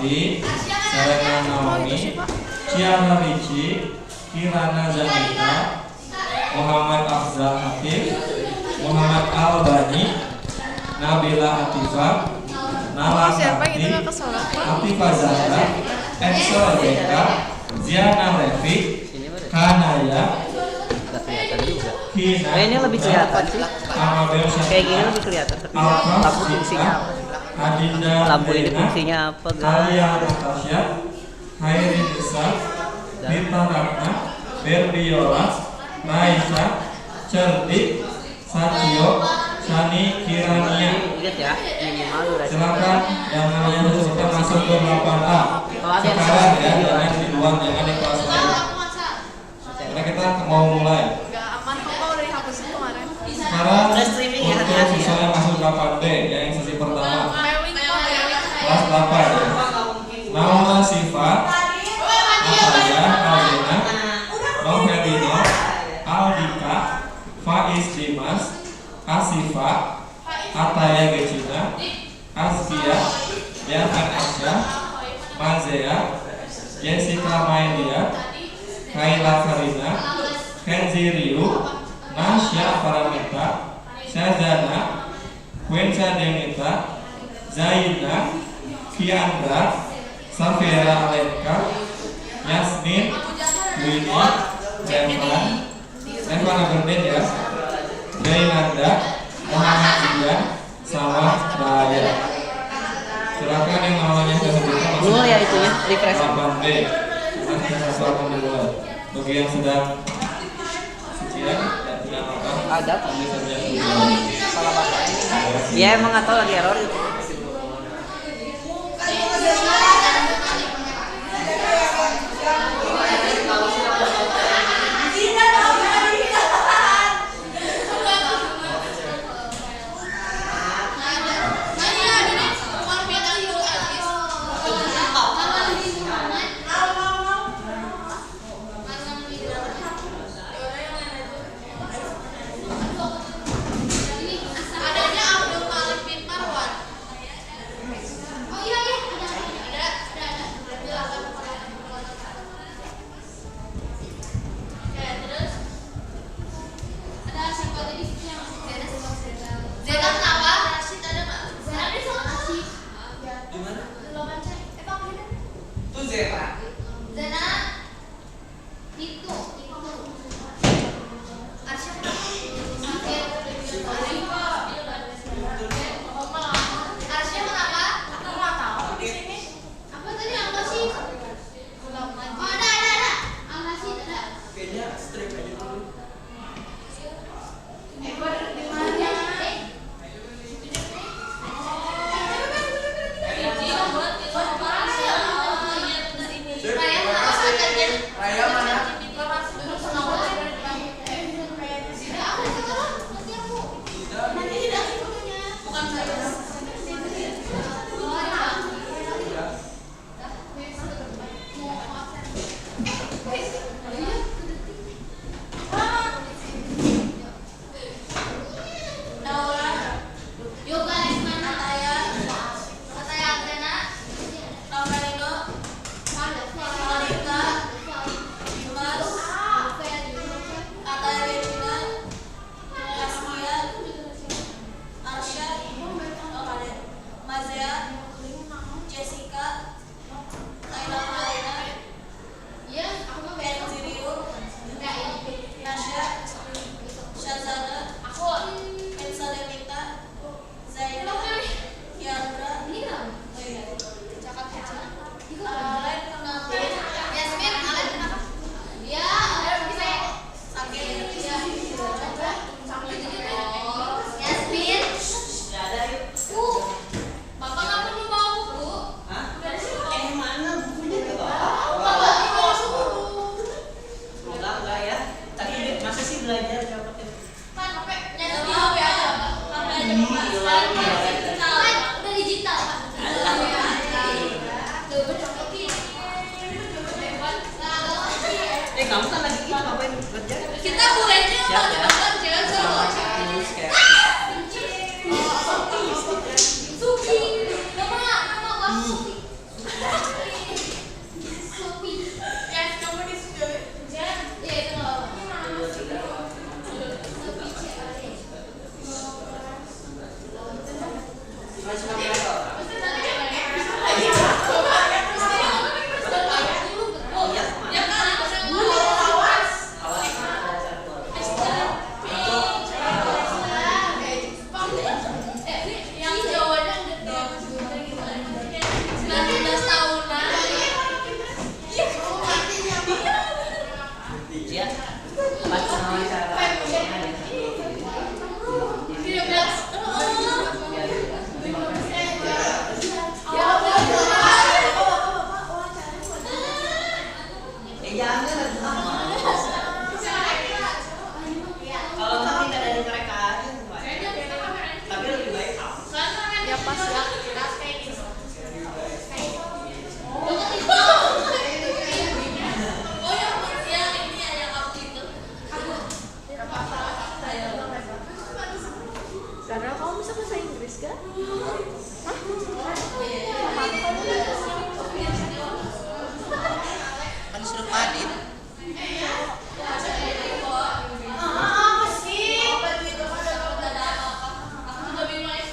Fatih, Selena Naomi, Ciara Ricci, Kirana Zanita, Muhammad Afzal Hakim, Muhammad Albani, Nabila Atifah, Nala Sakti, Atifah Zahra, Excel Jeka, Ziana Levik, Kanaya, Kina, ini lebih kelihatan sih. Kayak gini lebih kelihatan. Tapi lampu fungsinya apa? Adinda, Lampu ini fungsinya apa? Alia Natasha, Hairi Nisa, Rita Ratna, Berbiola, Raisa, Cerdik, Satio, Shani Kirania. Ingat ya, minimal durasi. Silakan yang namanya kita masuk ke 8A. Sekarang ya, jangan di luar, jangan di kelas lain. Karena kita mau mulai. Sekarang untuk siswa yang masuk 8B, yang sesi pertama. Kelas 8 ya. Naula Siva, Natalia, Alzena, Novelino, Aldika, Faiz Dimas, Asifa, Ataya Gecina, Askia, Yahan Asya, Mazea, Jessica Maelia, Kaila Karina, Kenzi Riu, Nasya Paramita, Syazana, Wensa Denita, Zaina, Kiandra, Safira Alenka, Yasmin, Winnie, Evan Aberden ya, Jainanda, Muhammad Zidan, sama Daya. Silakan yang namanya disebutkan masuk ya itu ya, refresh. 8B. Kita akan dimulai. Bagi yang sedang sekian dan tidak apa-apa. Ada. Kami saja. Salah baca. Ya emang nggak tahu lagi error itu. Kamu kan lagi ngapain kerja? Kita kuliahnya banget jangan selalu Suki, nama Suki. bisa bahasa Inggris kan? Hah? Kan disuruh Madin. Apa sih? Aku juga bingung ya.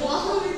Wow.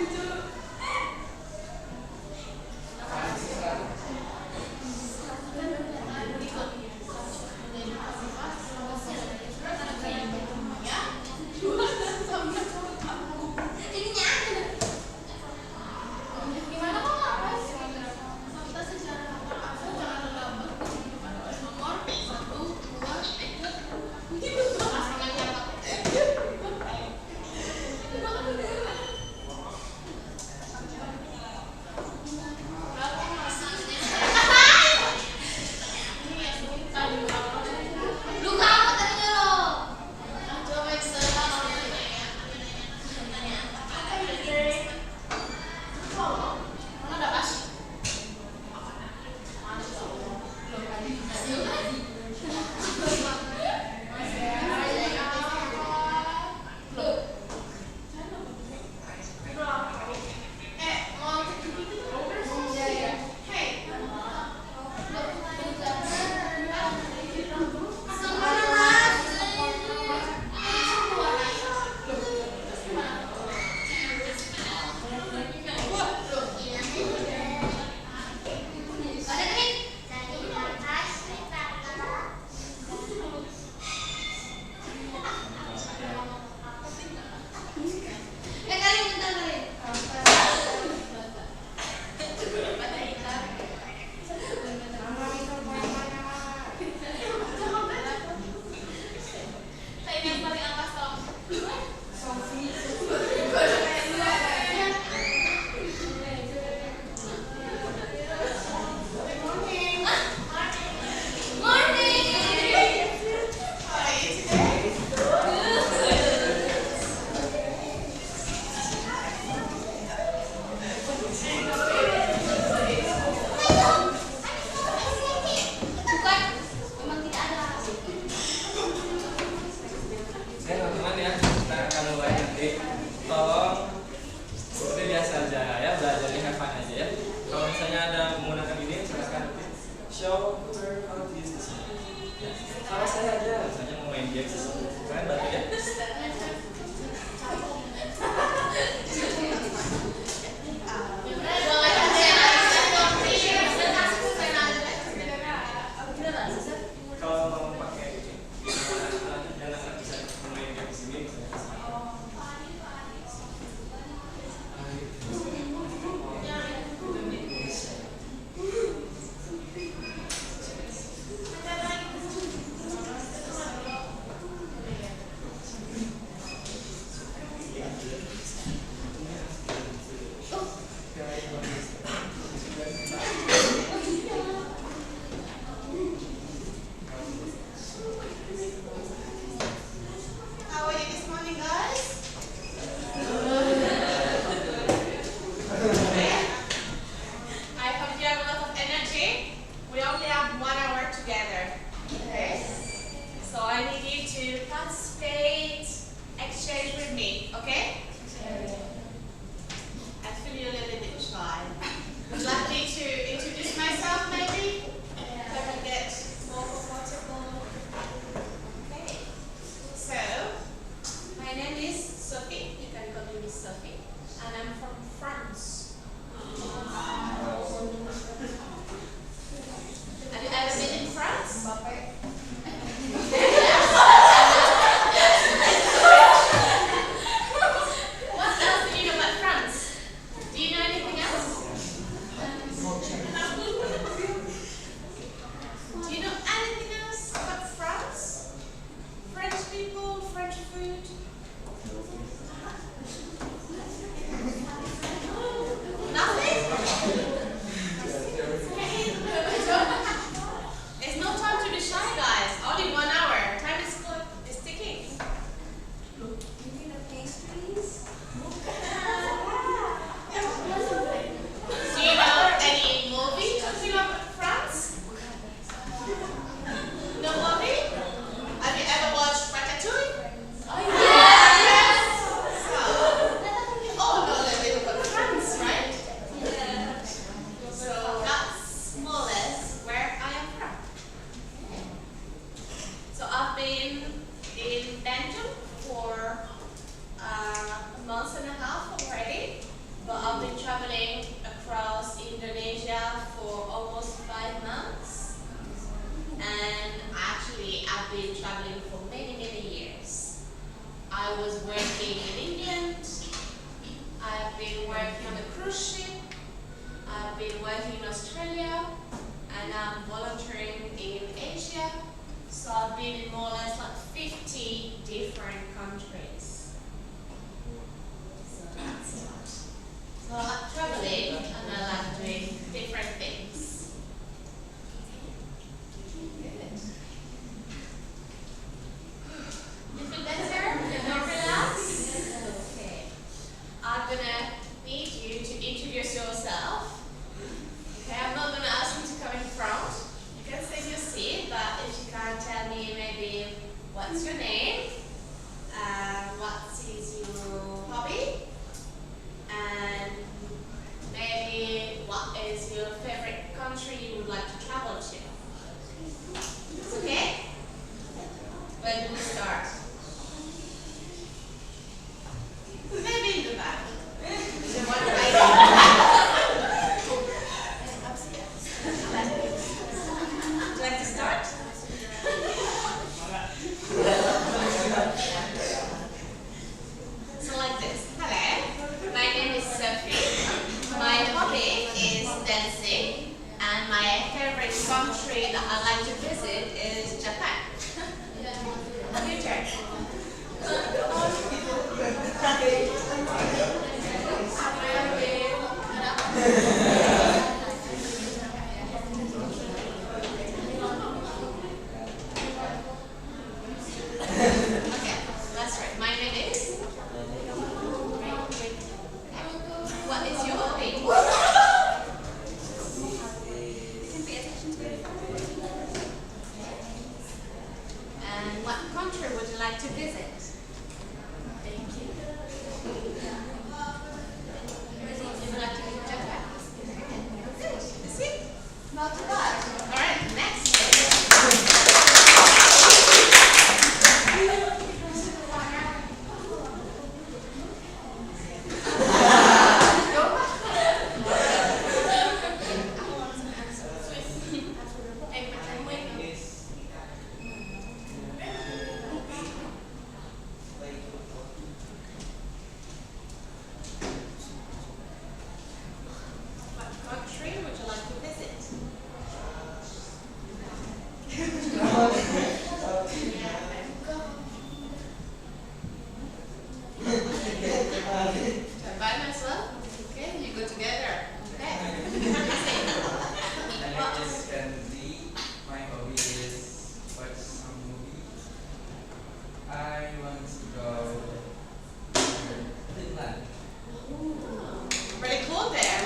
Well, I've been traveling across Indonesia for almost 5 months. And actually, I've been traveling for many, many years. I was working in England. I've been working on a cruise ship. I've been working in Australia. And I'm volunteering in Asia. So I've been in more or less like 50 different countries. So that's a lot. So I like traveling and I like doing different things. Good. You feel better? You're more relaxed? Okay. I'm gonna need you to introduce yourself. Okay, I'm not gonna ask you to come in front. You can stay in your seat, but if you can tell me maybe what's your name, what is your hobby, and maybe what is your favorite country you would like to travel to. It's okay? When do we start? Maybe in the back. The one Would you like to start? So like this. Hello, my name is Sophie. My hobby is dancing, and my favorite country that I like to visit is Japan. Your turn. Okay, that's right. My name is. What is your hobby? And what country would you like to visit? Thank you. You would like to visit Japan? Good. See? Not too bad. All right, next. What country would you like to visit? By myself? Okay, you go together. Okay. My name is Kenzie. My hobby is watch some movie. I want to go to Finland. Pretty cool there.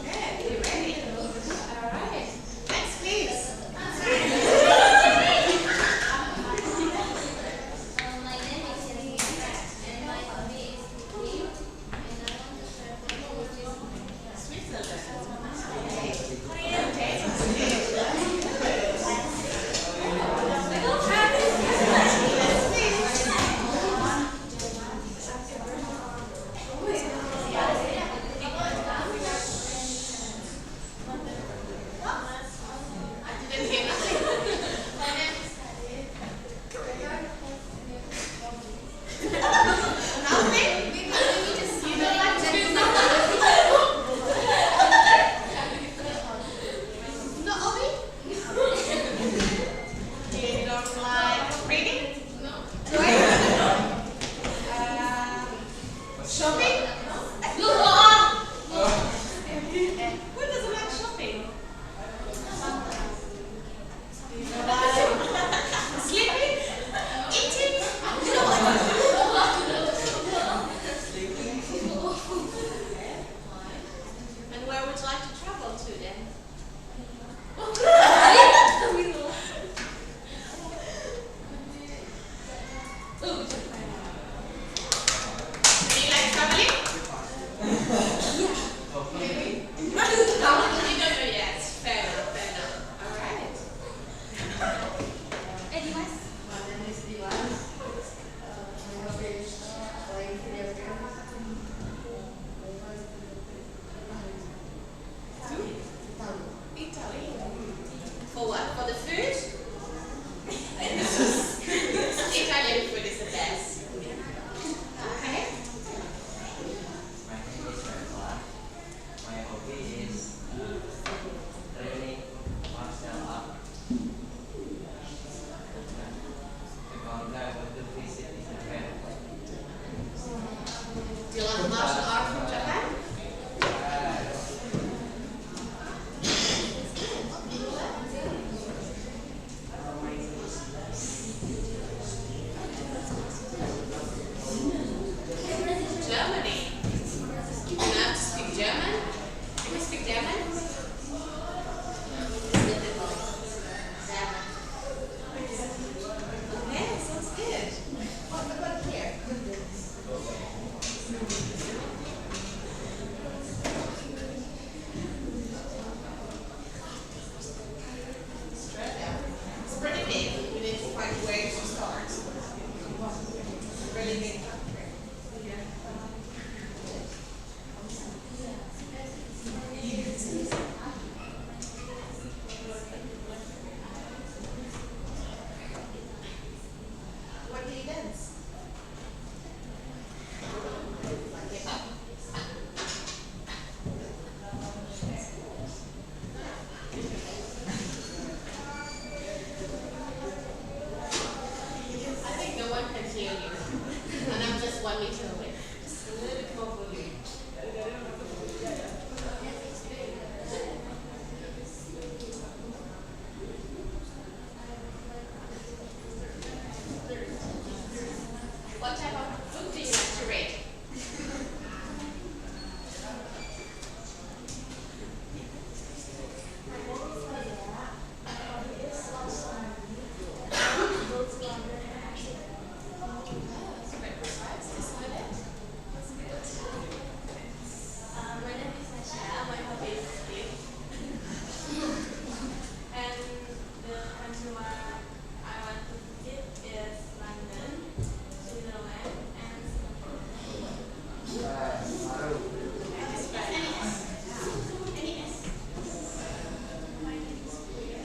Okay, you ready? All right. Next, please. My name is Elisa, and my hobby is cooking, and I want to travel to Switzerland. Okay. I didn't hear nothing. Nothing? You don't like to do nothing? No hobby? You don't like reading? No. Shopping? Who doesn't like shopping? Sleeping? Eating? And where would you like to travel to then? Do you like traveling? you like martial arts from Japan? Germany. You know how to speak German? Can you speak German? Okay, sounds good. What about here? Australia. It's pretty big. We need to find a way to start. Really big country. What do you dance? Like hip hop. I think no one can hear you. And I'm just 1 meter away. Just a little bit more volume. What type of book do you like to read? That's quite precise. Describe it. My name is Nasha. My hobby is sleep. And the country where I want to visit is London, Switzerland, and Singapore. Any S? My name is Priya.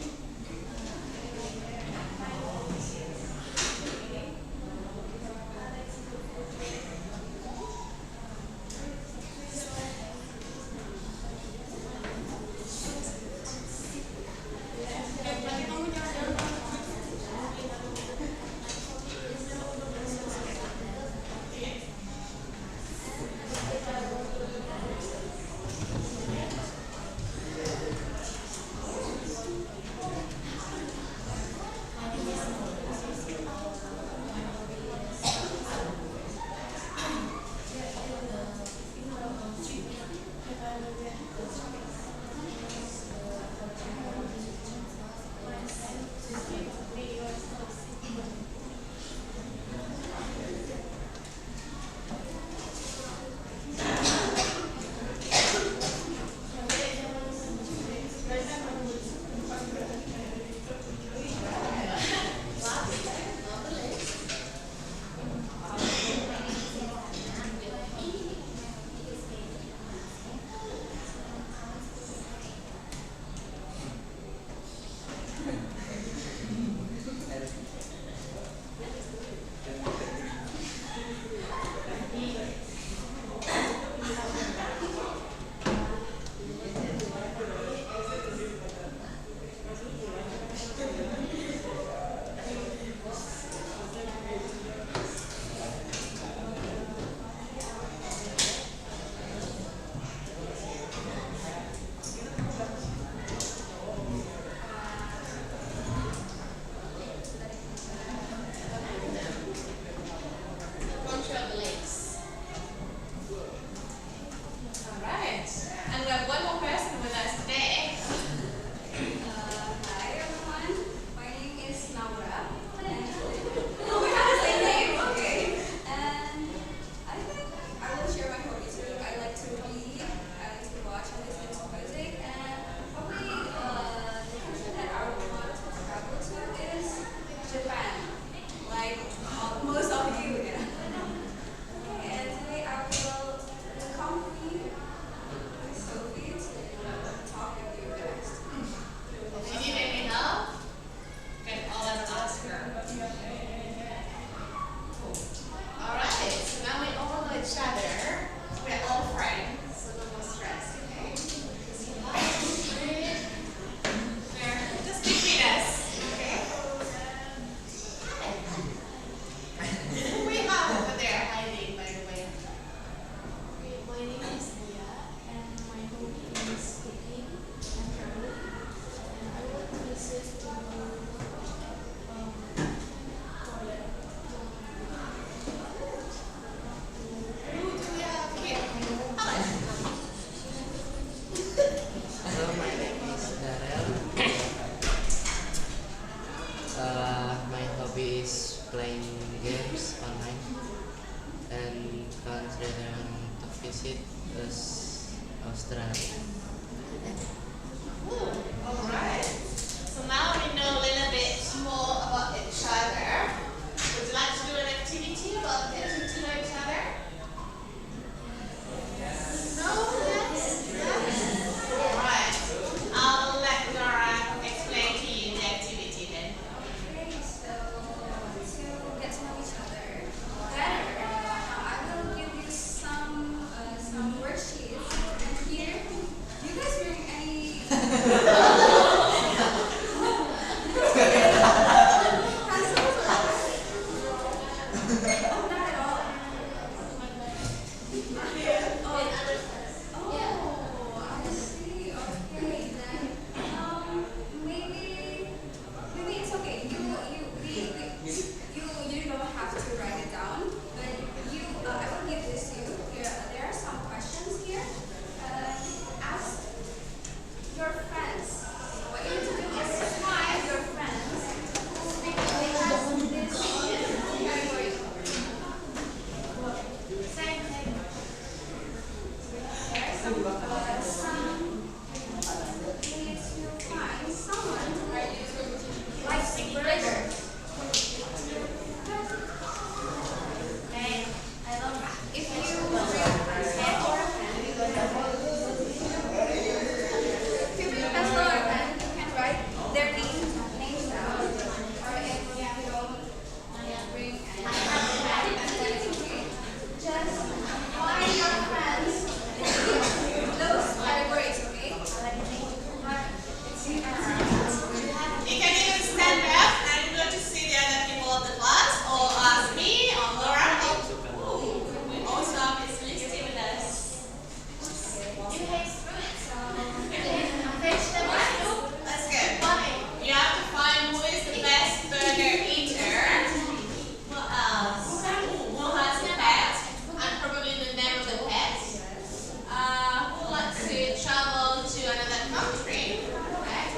visit Australia. Alright. So now we know a little bit more about each other. Would you like to do an activity about getting to know each other? No? Yes? Yes? Alright. I'll let Nora explain to you the activity then. Okay, so to get to know each other better, I will give you some worksheets. And here, do you guys bring any? Pencils or not at all? Oh, I see. Okay, then maybe it's okay. You don't have to write it down, but I will give this to you. Here, there are some questions here. Ask your friends. What you need to do is find your friends because they have this category. Same thing. There are some needs to find someone who likes burger. If you bring a pen or a pen, if you bring a pencil or a pen, you can write their names down. Or if you don't bring any pen, just find your friends in those categories, okay? You can even stand up and go to see the other people of the class, or ask me, or Laura. We also have Miss Listy with us. You hate fruits. Vegetables. That's good. You have to find who is the best burger eater. What else? Who has a pet, and probably the name of the pet. Who likes to travel to another country? Right?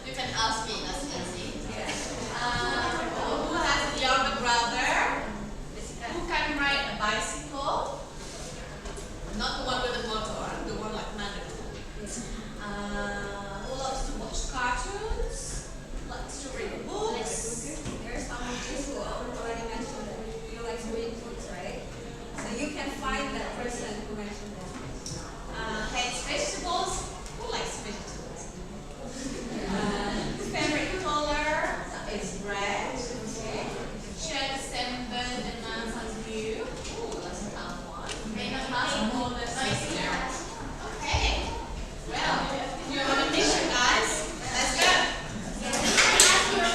You can ask me, that's easy. Who has a younger brother? Who can ride a bicycle? Not the one with a motor, the one like Manu. Who loves to watch cartoons? Likes to read books? There's someone who already mentioned that you like to read books, right? So you can find that person who mentioned that. Hates vegetables? Who likes vegetables? Favorite color is red. Okay. Share the same bird and mass as you. Ooh, that's a tough one. Famous husband or the sister? Okay. Well, you have a mission, guys. Let's go. Ask your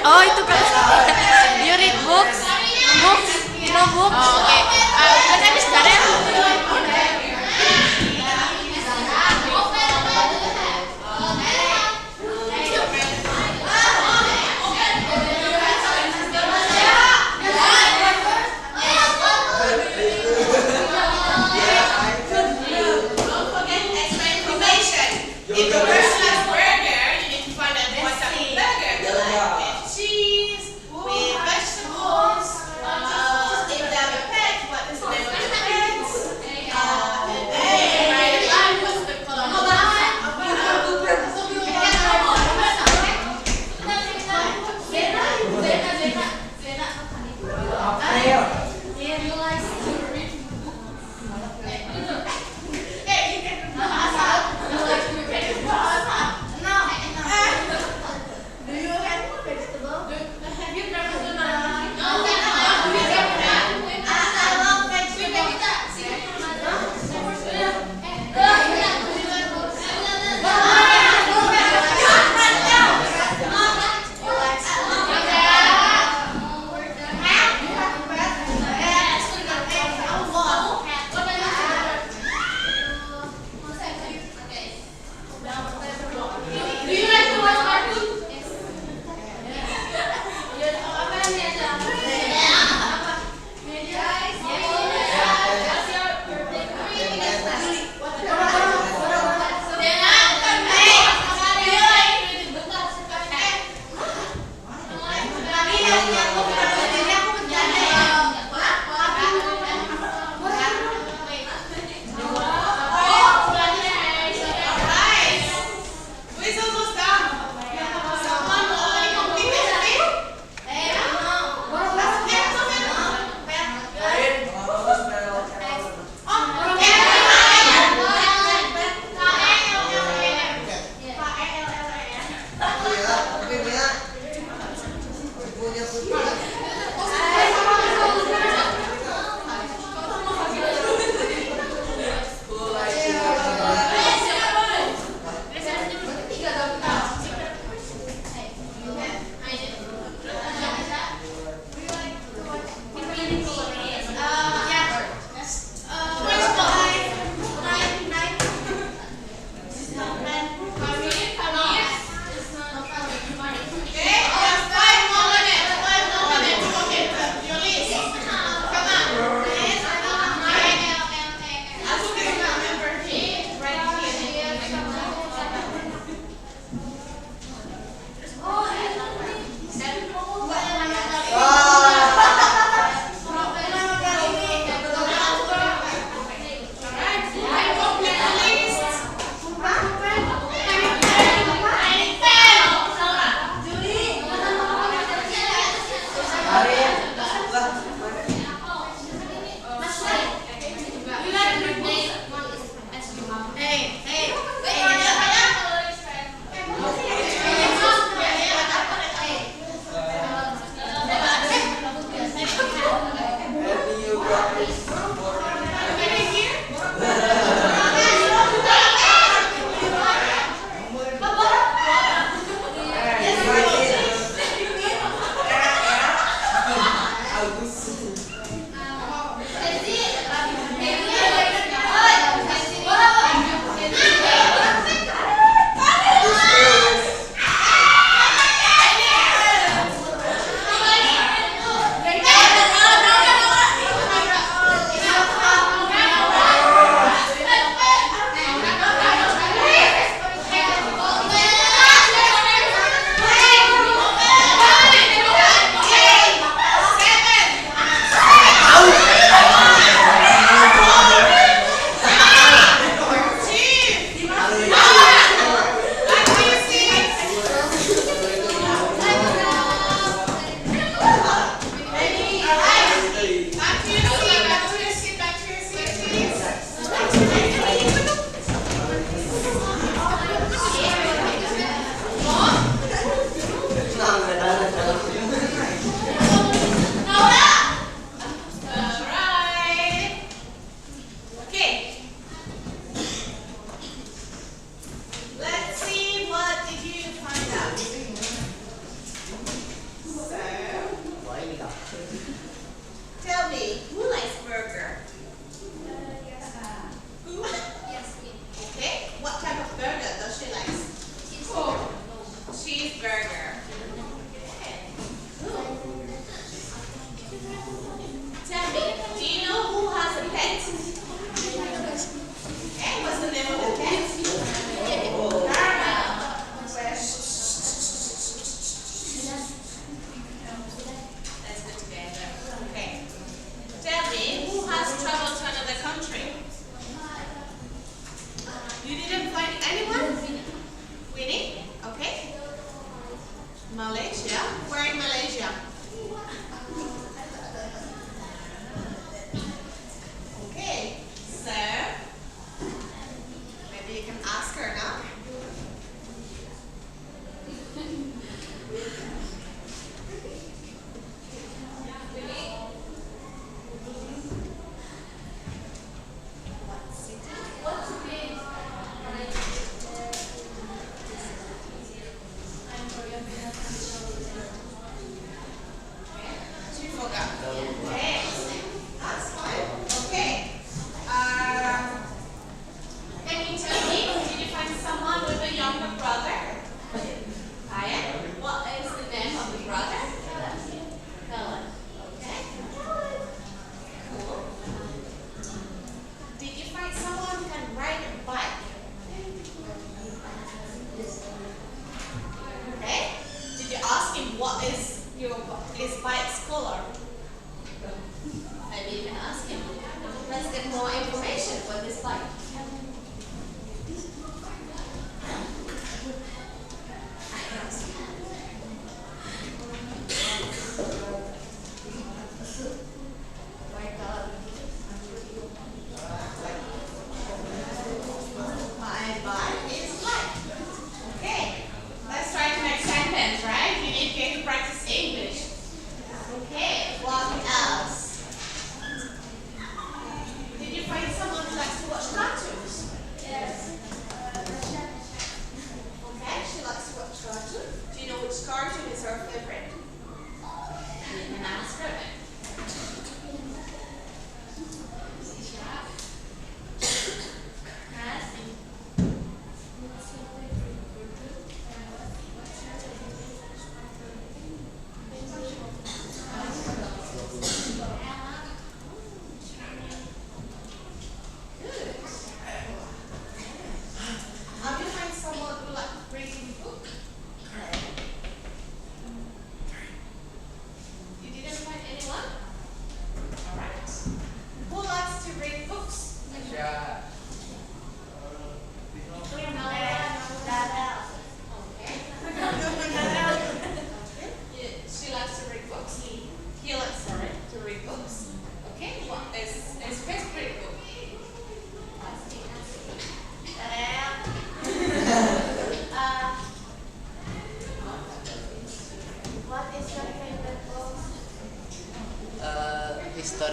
Oh, itu kan. You read books? Books? You know books? Oh, okay. Bahasa Inggris gak ada? Don't forget extra information. If the person has burger, you need to find out what type of burger they like. With cheese, with vegetables. If they have a pet, what is the name of the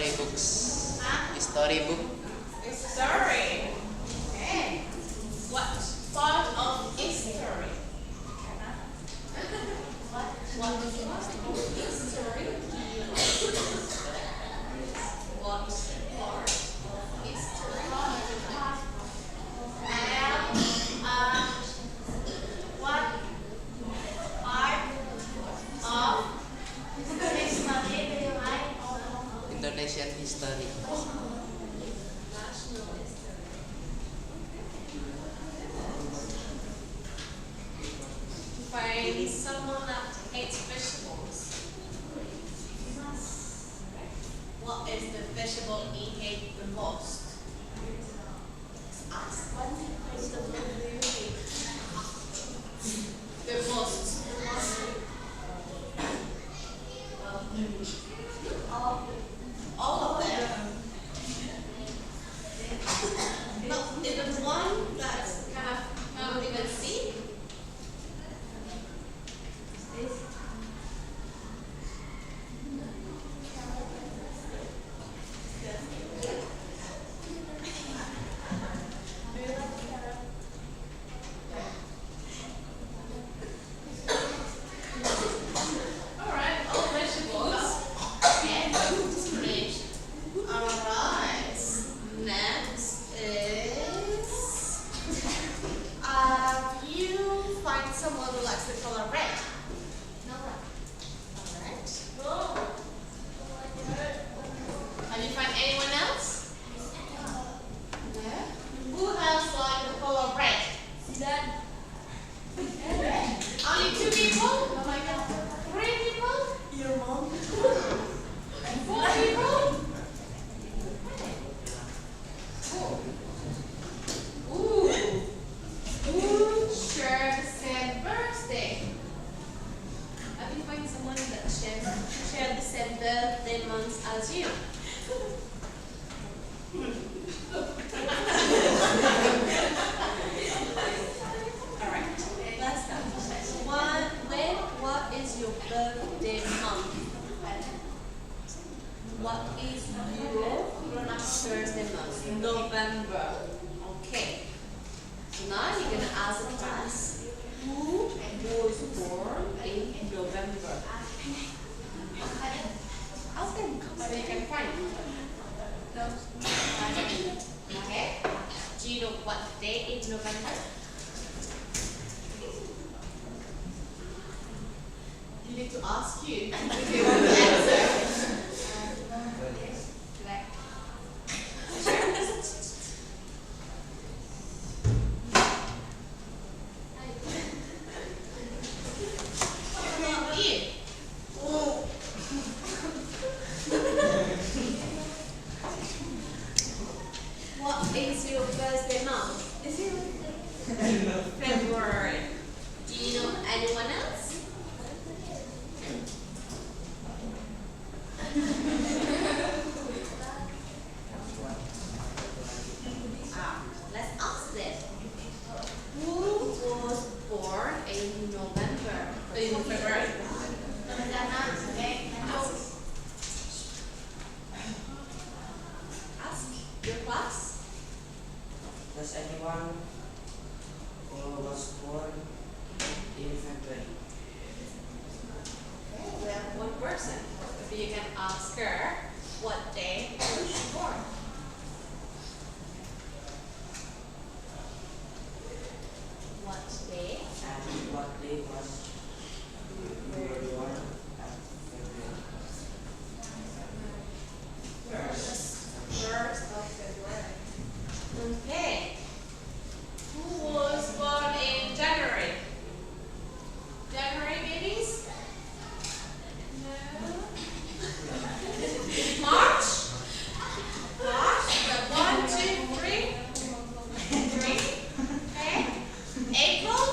storybooks. Huh? Storybook. History. Okay. What part of history? What part of history? What part of history? And what part of history do you like? Indonesian history. National history. Find someone that hates vegetables. What is the vegetable he hates the most? Ask. What vegetable do you hate? The most. All of them. No, even one that's kind of you don't even see. Alright, all vegetables and spinach. Alright, next is you find someone who likes the color red. No. Alright. Have you find anyone else? No. Who else like the color red? Only 2 people? Oh my god. 3 people? Your mom. 4 people? Ooh. Who share the same birthday? Have you find someone that share the same birthday month as you? Alright, let's start. What is your birthday month? What is your birthday month? November. Okay. So now you're gonna ask the class who was born in November. Ask them so you can find. No. Okay. Do you know what day in November? You need to ask you if you want to answer. What is your birthday month? Is it February? Do you know anyone else? Let's ask them. Who was born in November? In February. Ask your class. Does anyone who was born in February? Okay, we have one person. Maybe you can ask her what day was she born. What day? And what day was you were born at February? First of February. Okay. Who was born in January? January babies? No. March? March? 1, 2, 3. 3. Okay. April?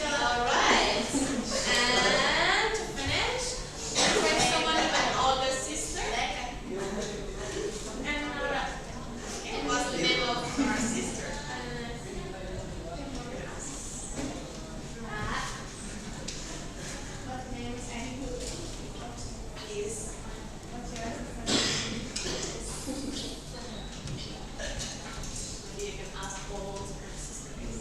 Alright. And to finish, can someone with an older sister? And what's the name of our sister? Please. Maybe you can ask all her sisters.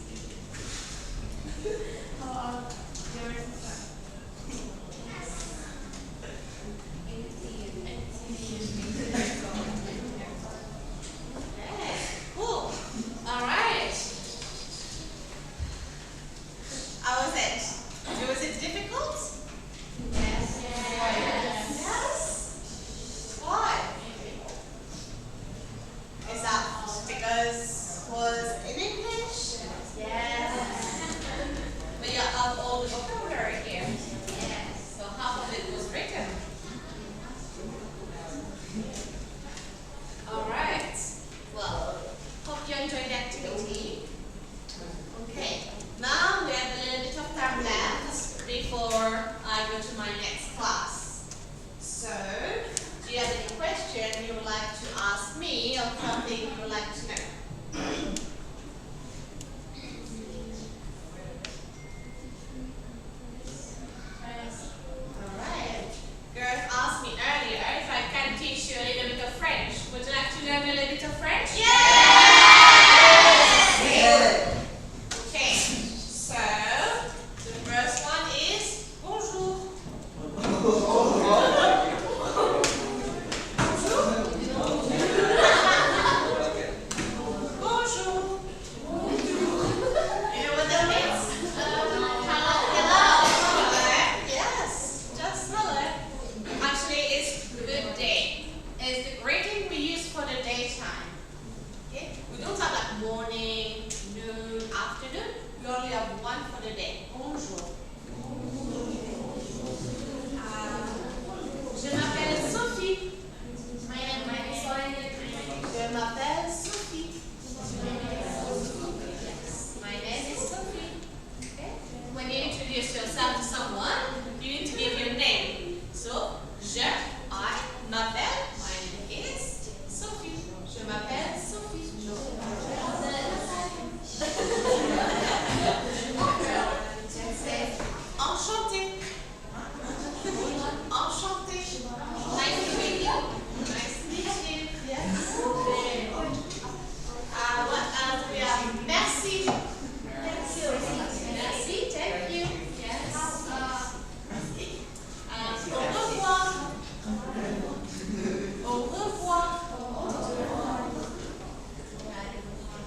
Okay, cool. All right. How was it? Was it difficult? Yes. Yes. Why? Is that because it was in English? Yes. But you have all the vocabulary here. Yes. So half of it was written. All right. Well, hope you enjoyed the activity. Okay. Now we have a little bit of time left before I go to my next class. So, do you have any question you would like to ask me or something you would like to know? Alright. Girls asked me earlier if I can teach you a little bit of French. Would you like to learn a little bit of French? Okay. So, the first one is bonjour. Bonjour. You know what that means? Hello. Yes, just hello. Actually, it's good day. It's the greeting we use for the daytime. Okay? We don't have like morning, noon, afternoon. We only have one for the day. Bonjour. Je m'appelle Sophie. Je m'appelle Sophie. Yes, my name is Sophie. Okay? When you introduce yourself to someone, you need to give your name. So, I m'appelle. My name is Sophie. Je m'appelle Sophie. Enchantée. Enchantée. Nice to meet you. Nice to meet you. Yes. What else do we have? Merci. Merci. Thank you. Yes. Au revoir. Au revoir.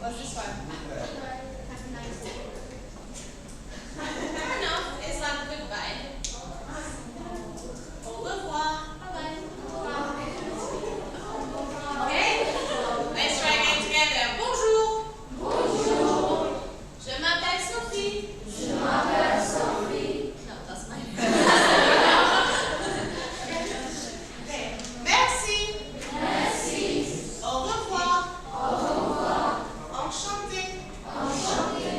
What's this one? Fair enough. It's like goodbye. Au revoir. Bye-bye. Okay? Let's try again together. Bonjour. Bonjour. Je m'appelle Sophie. Je m'appelle Sophie. No, that's mine. Okay. Merci. Merci. Au revoir. Au revoir. Enchanté. Enchanté.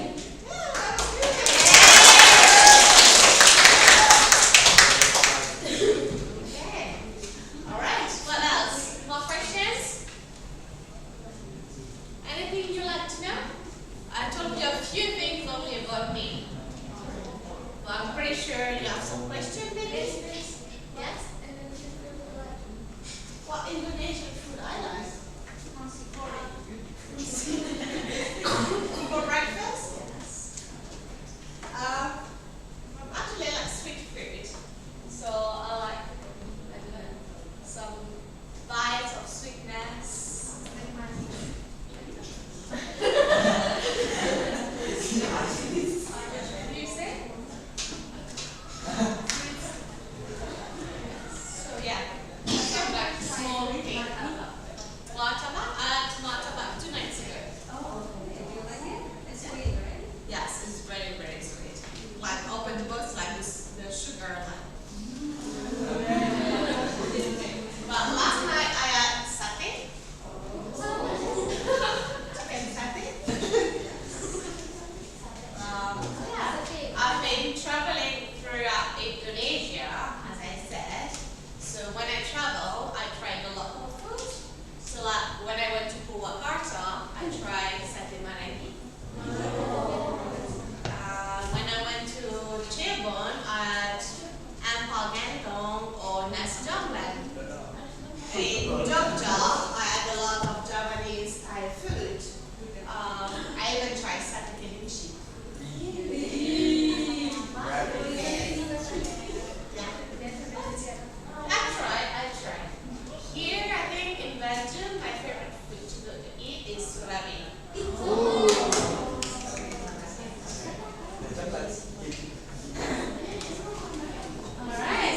Yeah, that was good. Okay. All right. What else? More questions? Anything you like to know? I told you a few things only about me. But I'm pretty sure you have some questions, maybe? Yes? What Indonesian food I like? For breakfast? Yes. Actually, I like sweet food. So I like some bites of sweetness. You say? Alright,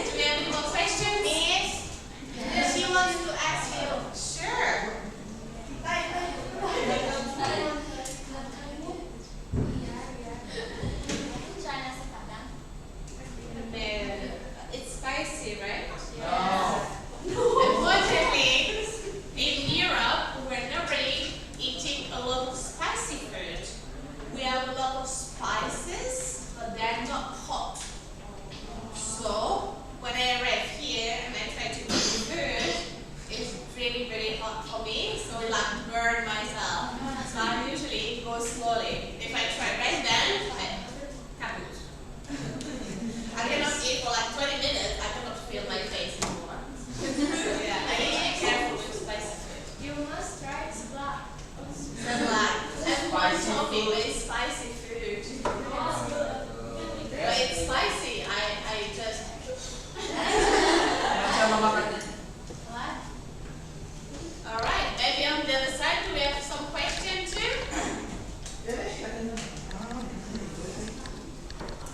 do we have any more questions? Miss? She wants to ask you. Sure. It's spicy, right? Unfortunately, in Europe, we're not really eating a lot of spicy food. We have a lot of spices, but they're not hot. So, when I arrive here and I try to eat food, it's really, really hot for me, so it like burn myself. So I usually go slowly. If I try right then, kaput. I cannot eat for like 20 minutes, I cannot feel my face anymore. So yeah, I need to be careful with spicy food. You must try Smp. Everyone told me it's spicy food. But it's spicy, I just... What? Alright, maybe on the other side, do we have some questions too?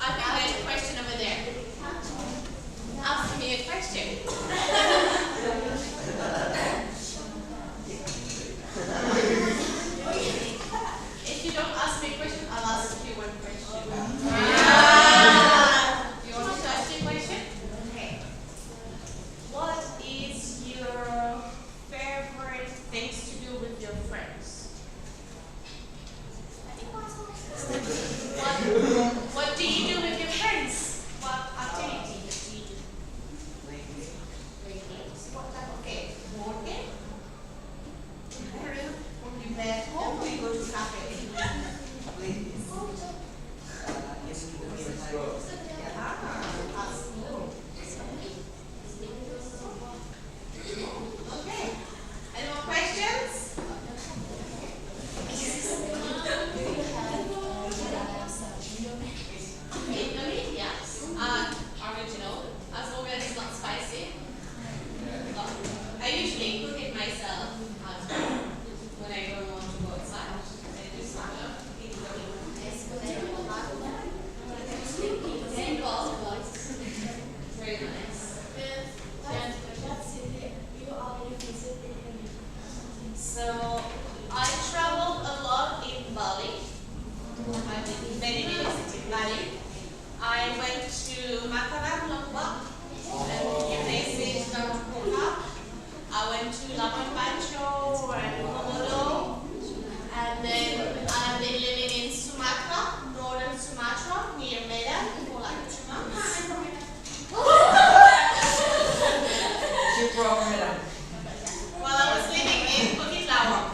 I think there's a question over there. Ask me a question. If you don't ask me a question, I'll ask you one question. You want me to ask you a question? Okay. What is your favorite things to do with your friends? What do you do with your friends? What activities do you do? Play games. What type of game? Board game? You play at home or you go to cafe? Okay. Any more questions? Indonesia, original, as long as it's not spicy. I usually cook it myself when I don't want to go outside. I do some simple, but very nice. So I traveled a lot in Bali. I've been in many cities in Bali. I went to Mataram, Lombok, and places down to Koka. I went to Labuan Bajo and Komodo, and then I've been living in Sumatra, northern Sumatra, near Medan, for like 2 months. Well, I was living in Bukit Lawang,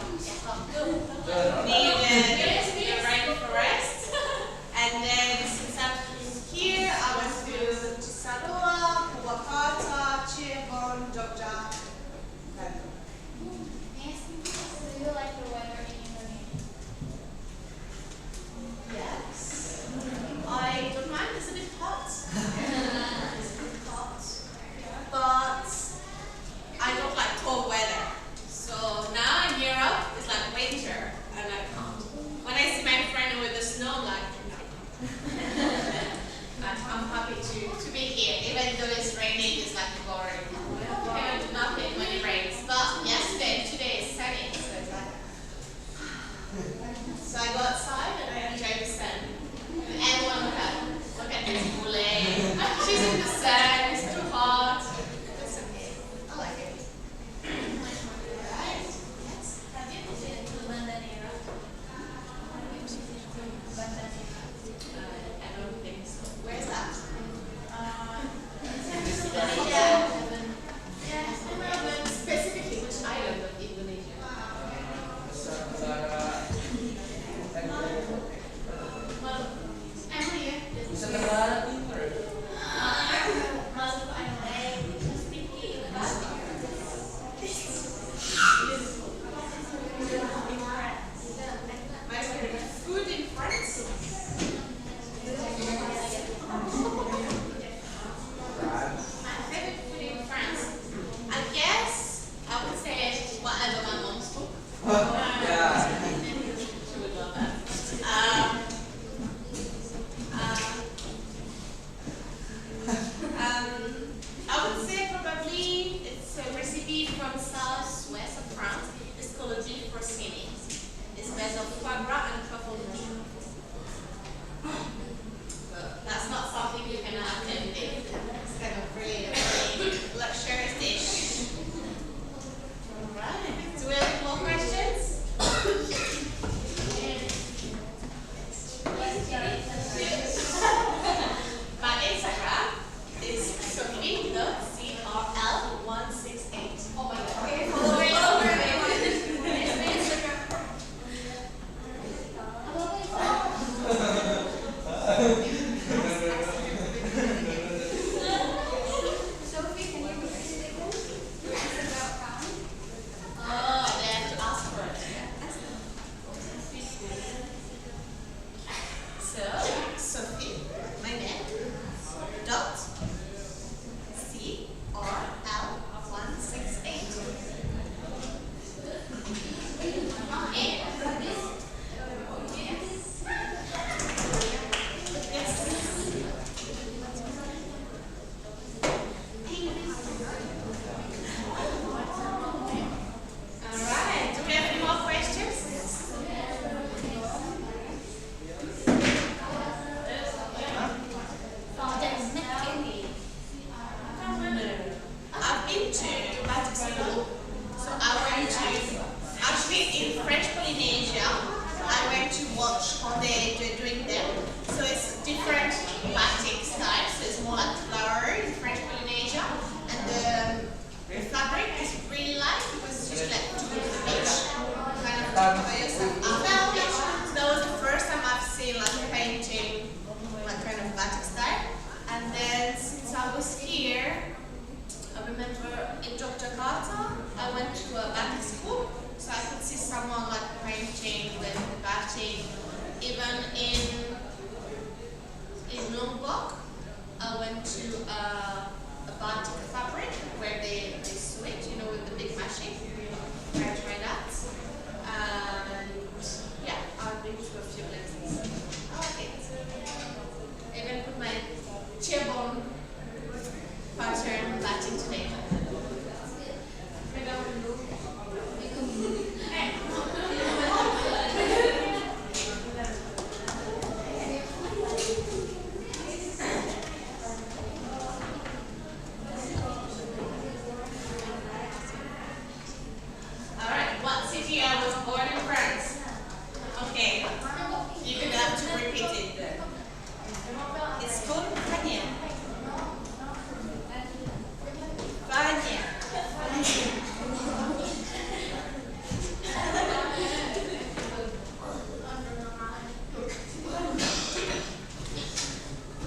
near the rainforest, and then since I'm here, I went to Cisarua, Purwakarta, Cirebon, Jogja. Do you like the weather in Indonesia? Yes. I don't mind, it's a bit hot. It's a bit hot. But I don't like cold weather. So now in Europe, it's like winter, and I can't. When I see my friend with the snow, I'm like, no. I'm happy to be here, even though it's raining, it's like boring. I cannot do nothing when it rains. But yesterday and today is sunny, so it's like... So I go outside and I enjoy the sun. And everyone look at this boulet. She's in the sun, it's too hot. It's okay. I like it. Alright. Yes. Have you been to Bandanera? I don't think so. Where's that? Sophie, can you repeat it again? It's about town. Oh, they have to ask for it. So, Sophie, my name, dot CRL168. Alright, do we have any more questions? I've been to Batik school, so I went to, actually in French Polynesia, I went to watch how they're doing them. So it's different batik style, so it's more like flower in French Polynesia, and the fabric is really light because it's usually like to the beach, kind of by yourself after the beach. So that was the first time I've seen like painting, like kind of batik style. And then since I was here, I remember in Jakarta, I went to a batik school, so I could see someone like painting with the batik. Even in Lombok, I went to a batik fabric where they sew it, you know, with the big machine. I tried that. And yeah, I've been to a few places. Okay. I even put my chairborne pattern batik today. Alright, what city I was born in France? Okay, you're gonna have to repeat it. It's called Fagnes. Fagnes.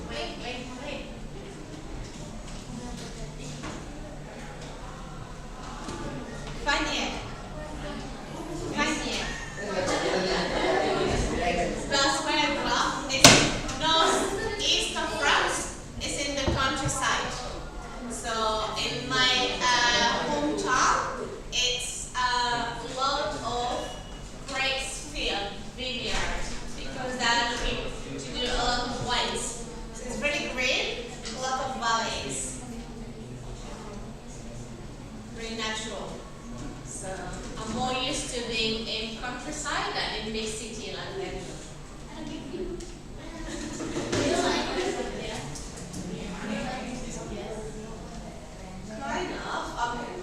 Wait. Fagnes. That's where I grew up. It's northeast of France. It's in the countryside. So in my hometown, it's a lot of grapes field, vineyards, because they're looking to do a lot of wines. So it's very green, a lot of valleys. Very natural. So I'm more used to being in countryside than in big city like that. Kind of.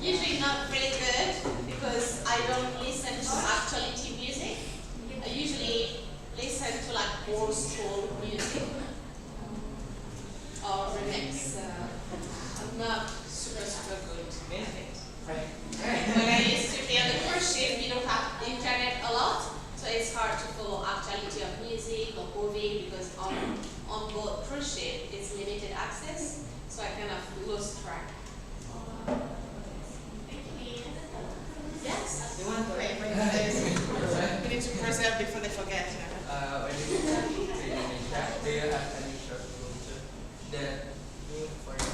Usually not really good because I don't listen to actuality music. I usually listen to like old school music or remix. I'm not super good at it. When I used to be on the cruise ship, you don't have internet a lot, so it's hard to follow actuality of music or movie because on board cruise ship it's limited access, so I kind of lost track. Yes? Wait. We need to preserve before they forget. When you go to Indonesia, do you have any short culture that new for you?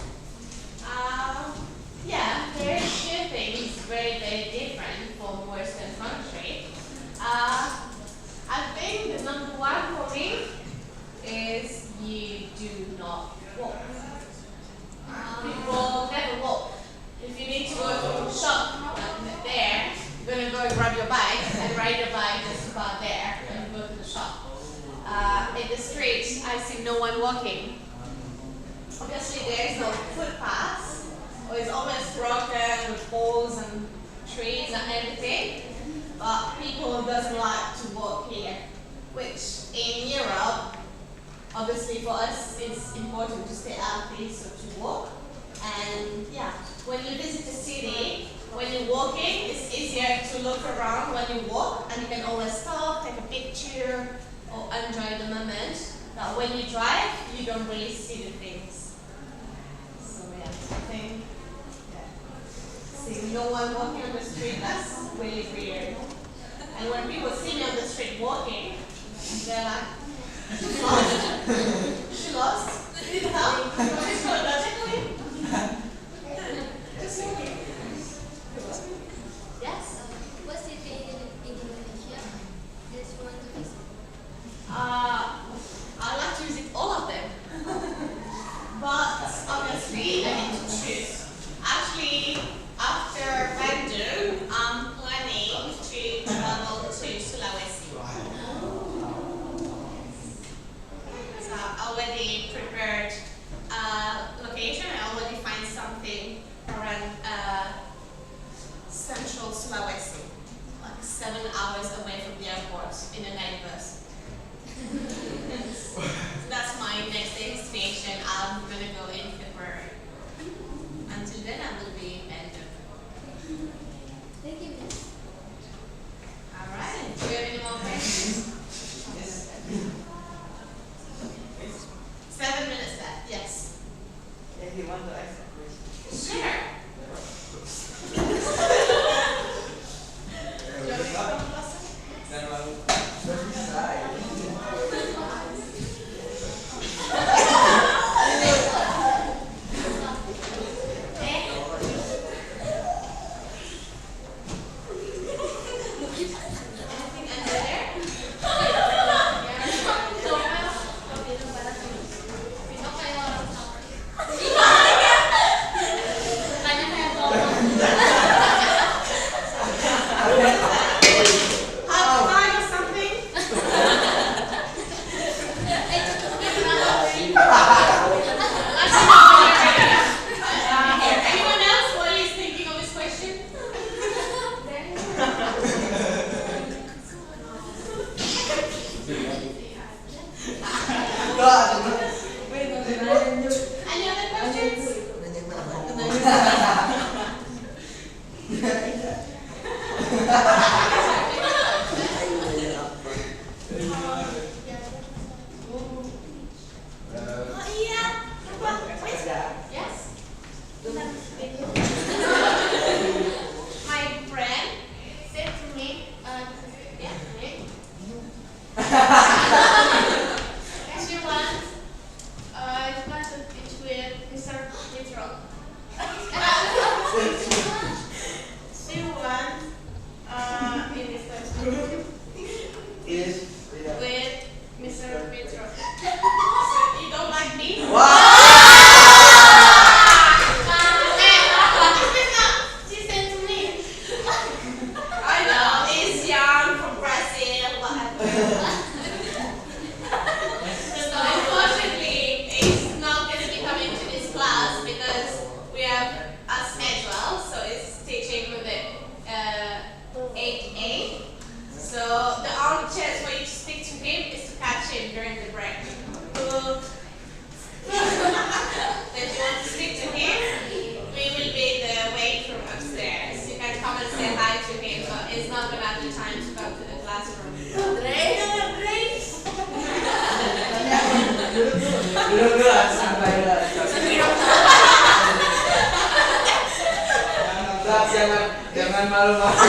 Yeah, there are two things very different from Western country. I think the number one for me is you do not walk. People never walk. If you need to go to a shop there, you're gonna go and grab your bike and ride your bike just about there and go to the shop. In the streets, I see no one walking. Obviously, there is no footpath. It's always broken with poles and trees and everything, but people doesn't like to walk here, which in Europe, obviously for us it's important to stay healthy, so to walk. And yeah, when you visit the city, when you're walking, it's easier to look around when you walk, and you can always stop, take a picture, or enjoy the moment, when you drive, you don't really see the things. So yeah, I think, seeing no one walking on the street, that's really weird. And when people see me on the street walking, they're like, she lost? She lost? Need help? She's going logically? Just walking. Yes? What city in Indonesia that you want to visit? I like to visit all of them. But obviously, I need to choose. Actually, after Bandung, I'm planning to travel to Sulawesi. So I already prepared location. I already find something around central Sulawesi, like 7 hours away from the airport in a night bus. That's my next destination. I'm gonna go in February. Until then, I will be in Bandung. Thank you, Miss. All right. Do you have any more questions? 7 minutes left. Yes. If you want to ask a question. Sure. Do you want me to come closer? Dan lalu selesai. Anything under there? Hot fire or something? Anyone else while he's thinking of his question? Any other questions? Oh iya, apa? Wait. Yes. My friend said to me, yeah, me. She wants to teach with Mr. Petro. She wants in this question Yes. with Mr. Petro. So you don't like me? She said to me. I know, he's young from Brazil, whatever. So unfortunately, he's not going to be coming to this class because we have a schedule. So it's teaching with the 8A. So the only chance for you to speak to him is to catch him during the break. If you want to speak to him, we will be in the wait room upstairs. You can come and say hi to him, but he's not going to have the time to come to the classroom. Dulu sampai jangan malu-malu.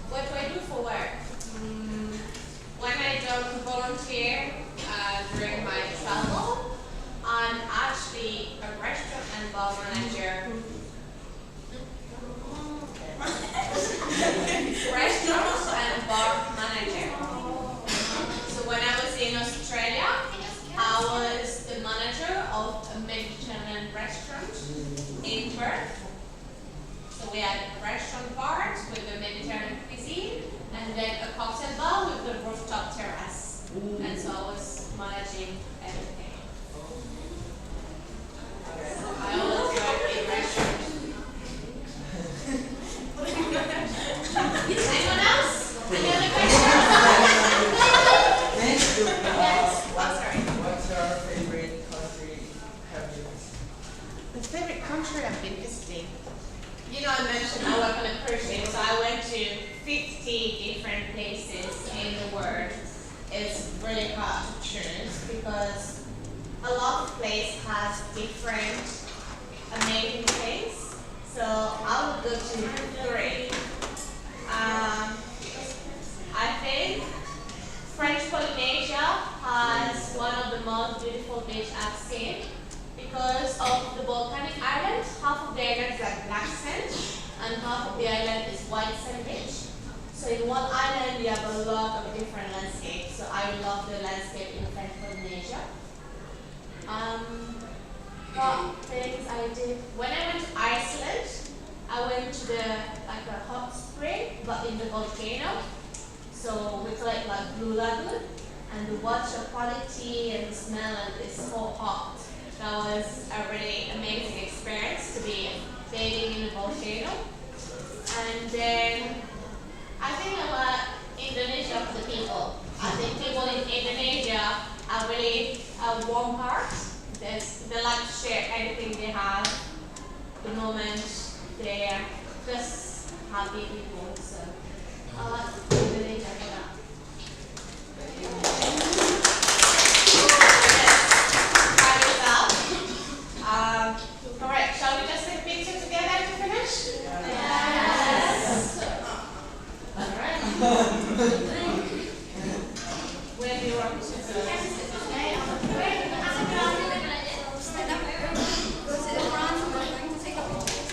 What do I do for work? When I don't volunteer during my travel, I'm actually a restaurant and bar manager. Restaurant and bar manager. So when I was in Australia, I was the manager of a Mediterranean restaurant in Perth. So we had a restaurant part with the Mediterranean cuisine, and then a cocktail bar with the rooftop terrace. And watching everything. I always work in restaurants. Anyone else? Any other questions? Yes. Oh, sorry. What's your favorite country have you visited? The favorite country I've been visiting. You know, I mentioned I work on a cruise ship, so I went to 50 different places in the world. It's really hard to choose because a lot of places has different amazing things. So I would go to 3. I think French Polynesia has one of the most beautiful beaches I've seen because of the volcanic island. Half of the island is like black sand and half of the island is white sand beach. So in one island you have a lot of different landscapes. So I love the landscape in French Polynesia. What things I did when I went to Iceland, I went to like a hot spring but in the volcano. So we collect like Blue Lagoon and the water quality and the smell is so hot. That was a really amazing experience to be bathing in a volcano. And then I think about Indonesia for the people. I think people in Indonesia are really warm hearts. They like to share anything they have. The moment they are just happy people. So I like Indonesia for that. Try this out. Alright, shall we just take pictures together to finish? Yes. Alright. Where do you want to go? Stand up, go to the front, we're going to take a picture.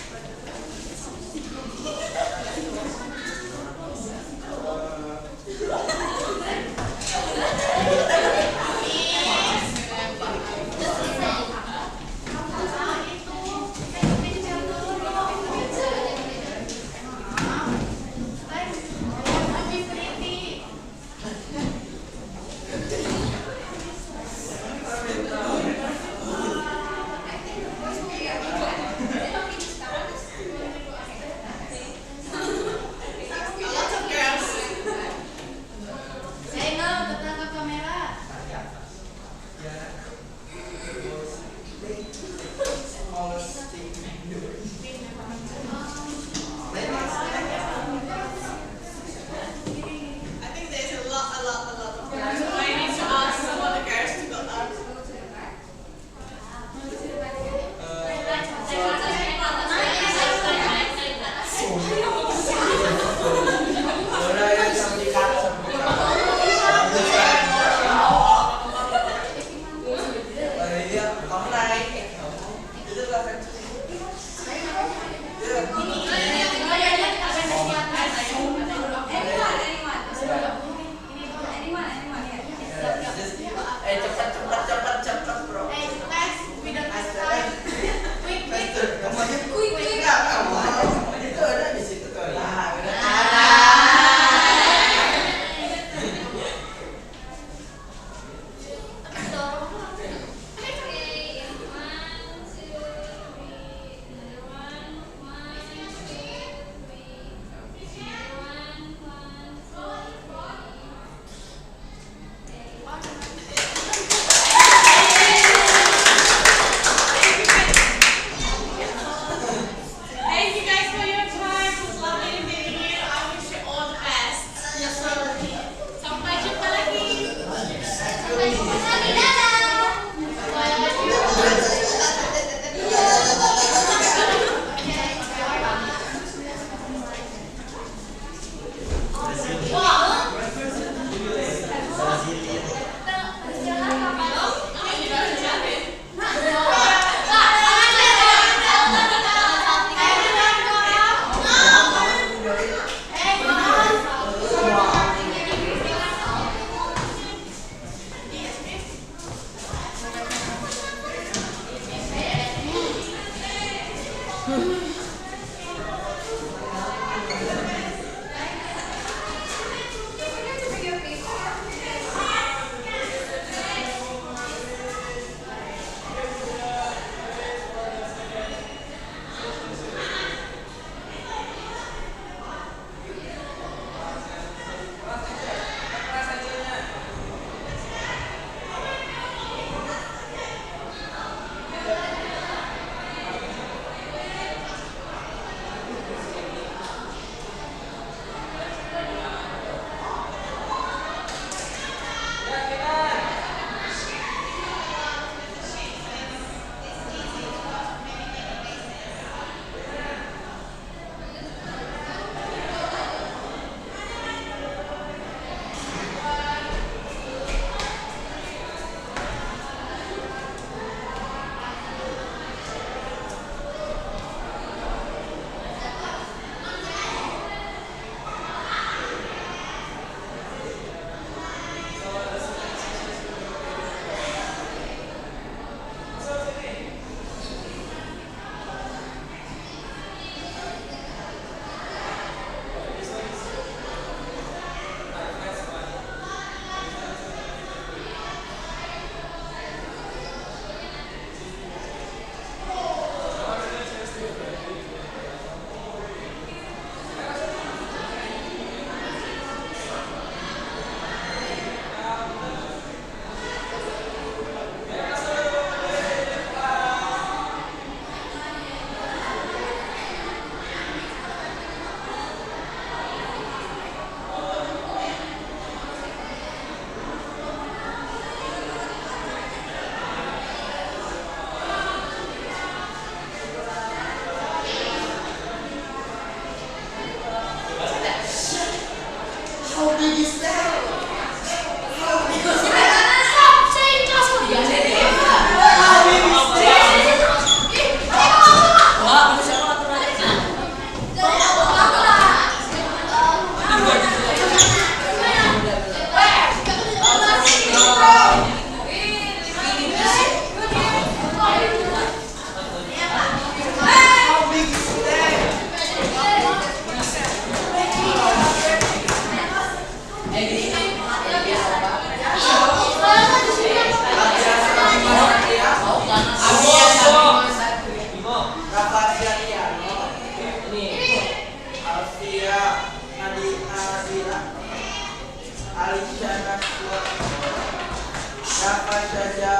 Siapa saja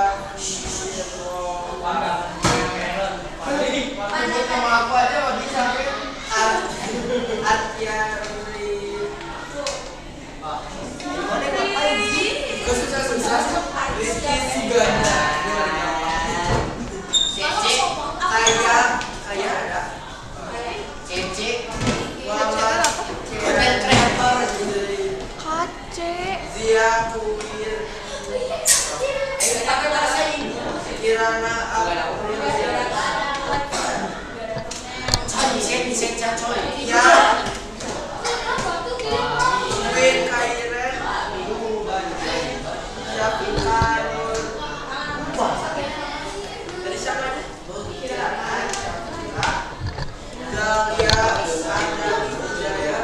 nama aku aja nggak bisa susah Rizky Suganda kaya ada Cece Walah Content Creator Kace. Zia Kuir Kirana Ya Win Kairen Syafiqan dari siapa nih? Kirana Dahlia Anda Wijaya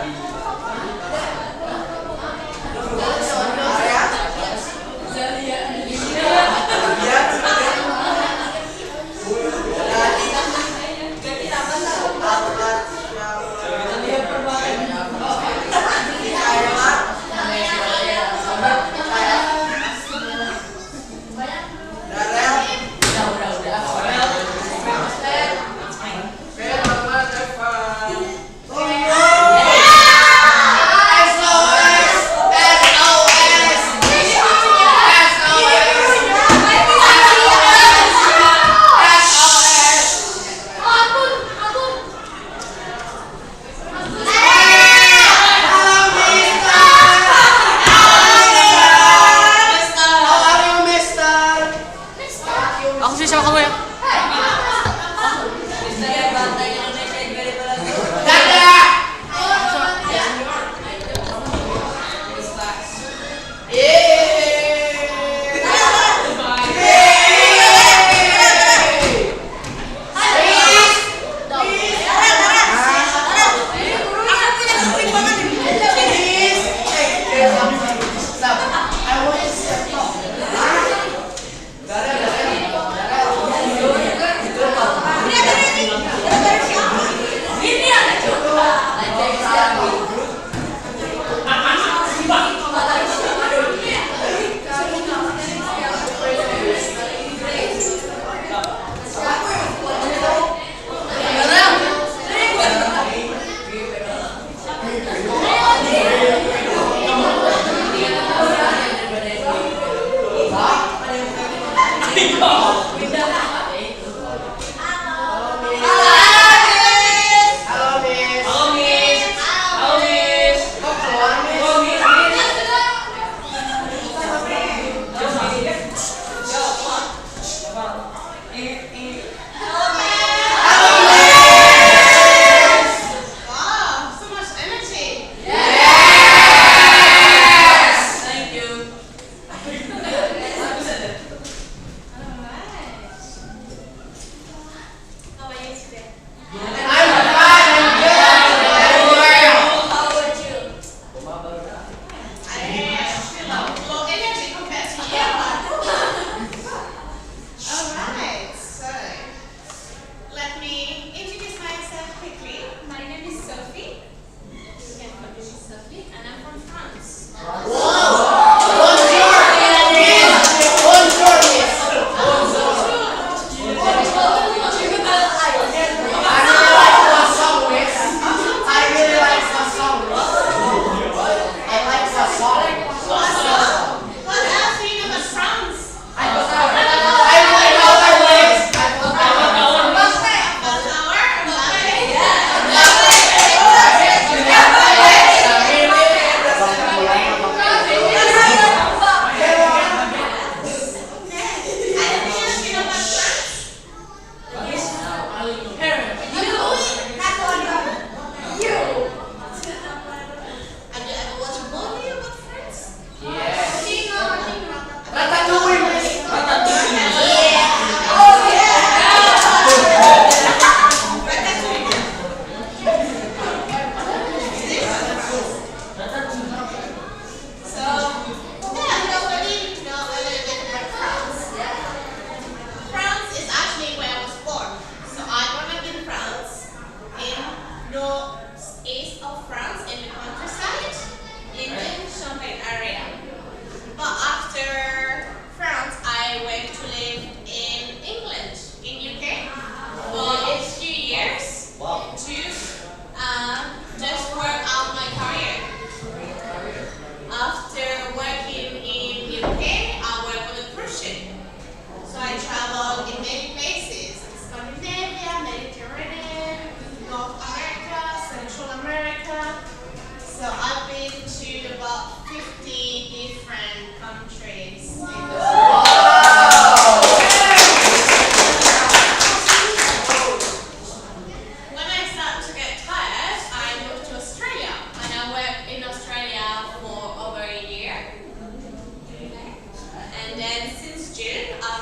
Aku sih sama kamu ya.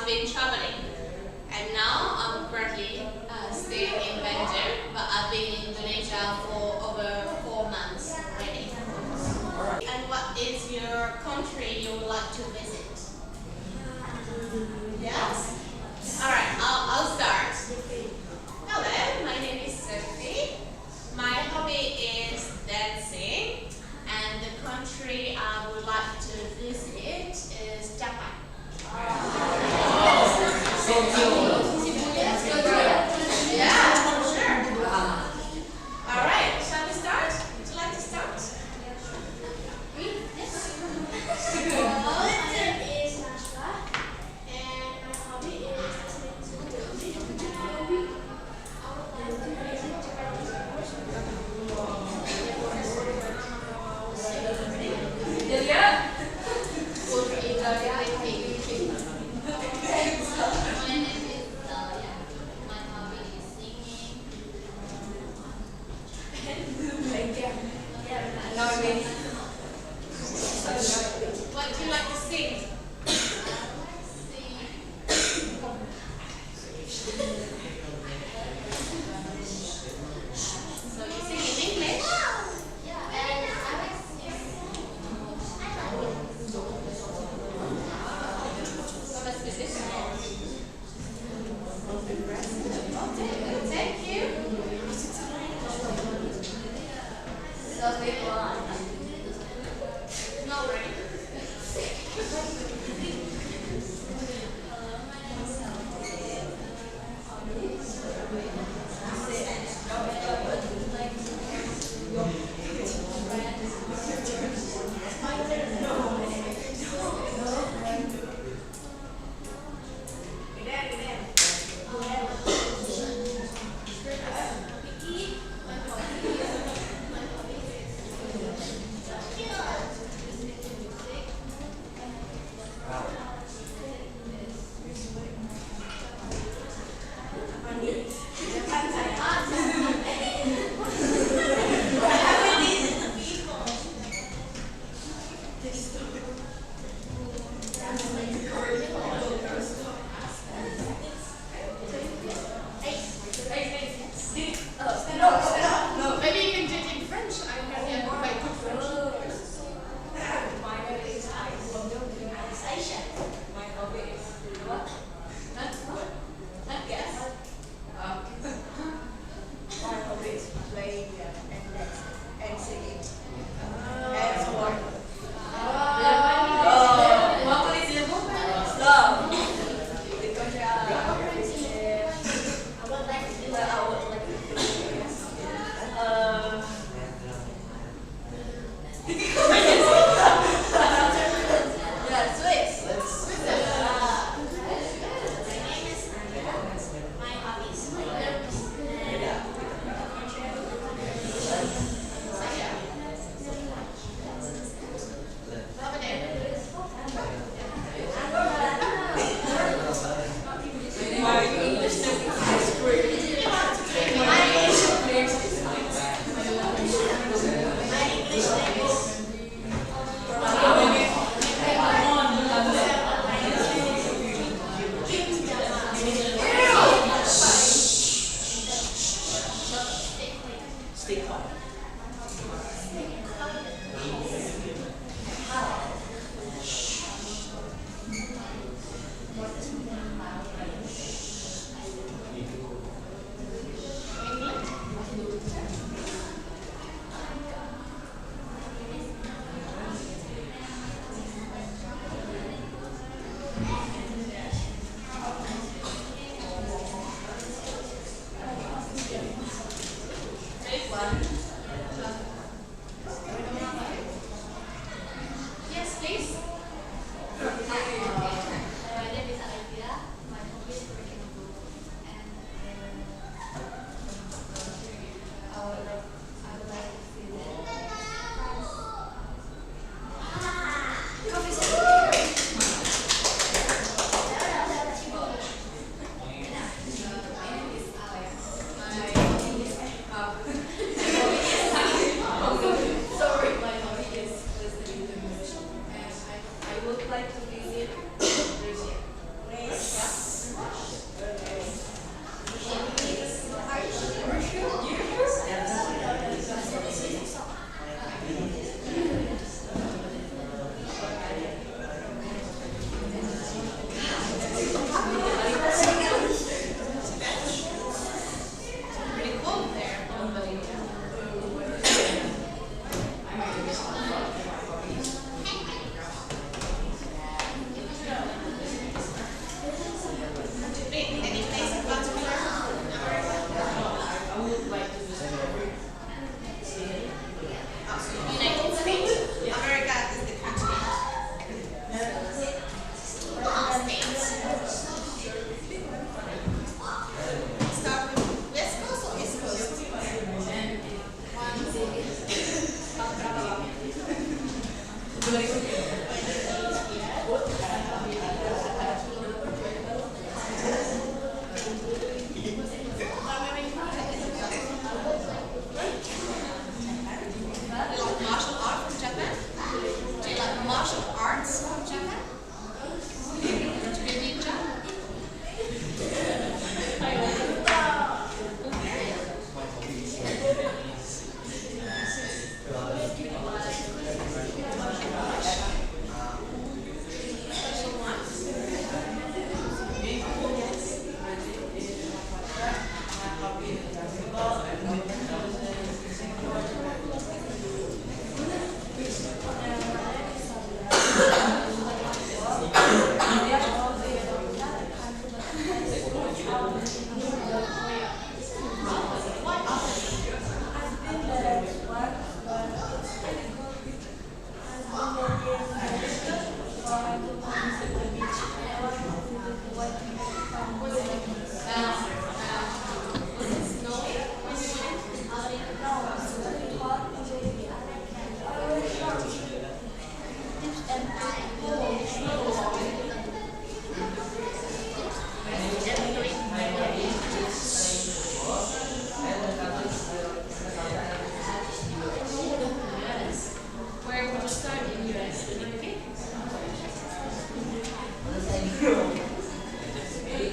been traveling, and now I'm currently staying in Bandung, but I've been in Indonesia for over 4 months already. And what is your country you would like to visit? Yes? Alright, I'll start. Hello, my name is Sophie. My hobby is dancing, and the country I would like to visit is Japan. Yeah, sure. Alright, shall we start? Would you like to start? What do you like to sing? So you sing in English? So let's do this. Thank you. No worries.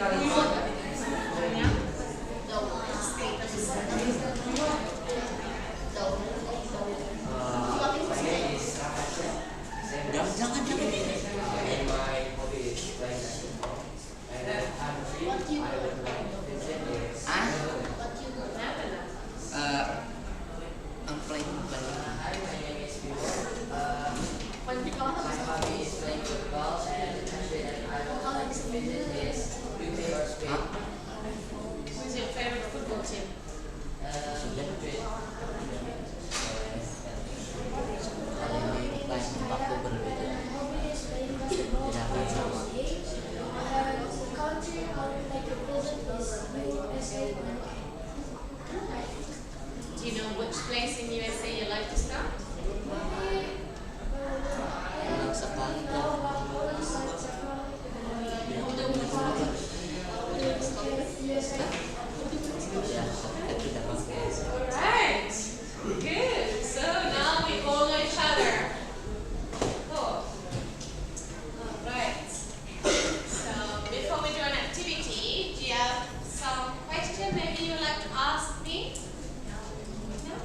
Jangan. And my hobby is playing basketball. And if I'm free, I would like to visit this. I'm playing football. Hi, my name is Bimo. My hobby is playing football, and I would like to visit this UK or Spain. Who's your favorite football team? Madrid. Lain waktu berbeda. Tidak akan sama. Do you know which place in USA you like to start? Senang sekali dan ya, saya tidak pakai. Alright, good. So now we follow each other. Cool. Alright. So before we do an activity, do you have some question maybe you'd like to ask me? No?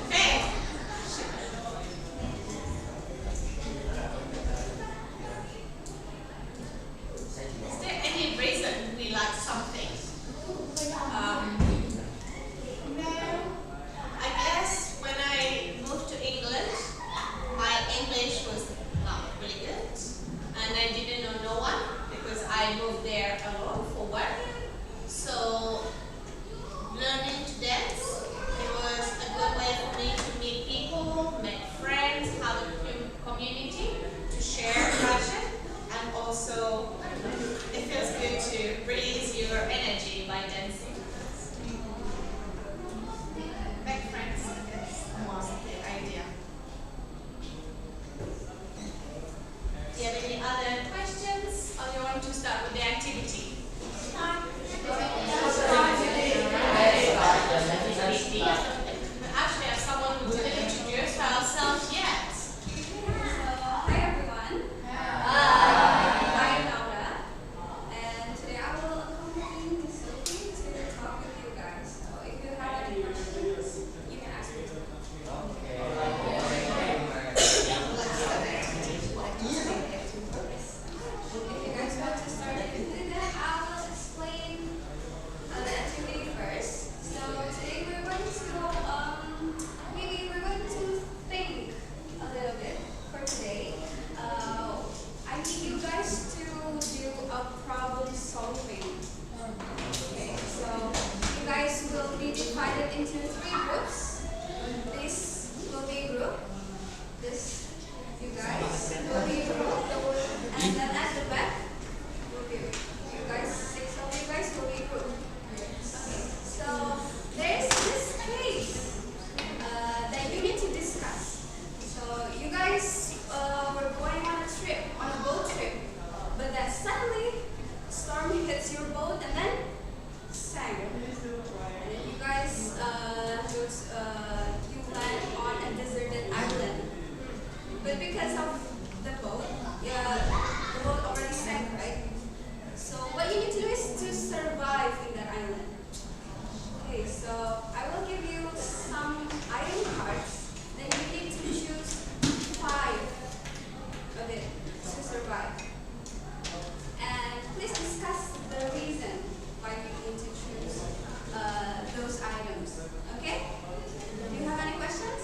Okay. Is there any reason we like something? No. I guess when I moved to England, my English was not really good, and I didn't know no one because I moved there alone for work. So learning to dance, it was a good way for me to meet people, make friends, have a community, to share passion, and also it feels good to release your energy by dancing. Make friends, that's the idea. Do you have any other questions, or you want to start with the activity? Actually, I have someone who didn't introduce herself yet. Hi everyone. I'm Laura, and today I will accompany Sophie to talk with you guys. So if you have any questions, you can ask me. If you guys want to start it, then I will explain the activity first. So today we're going to maybe we're going to think a little bit for today. I need you guys to do a problem solving. Okay, so you guys will be divided into 3 groups. This will be a group. This you guys will be a group. And then at the back will be you guys, 6 of you guys will be a group. Okay, so there's this case that you need to discuss. So you guys were going on a boat trip, but then suddenly storm hits your boat and then sank. And then you guys you land on a deserted island. But because of the boat, the boat already sank, right? So what you need to do is to survive in that island. Okay, so I will give you some item cards. Then you need to choose 5 of it to survive. And please discuss the reason why you need to choose those items. Okay? Do you have any questions?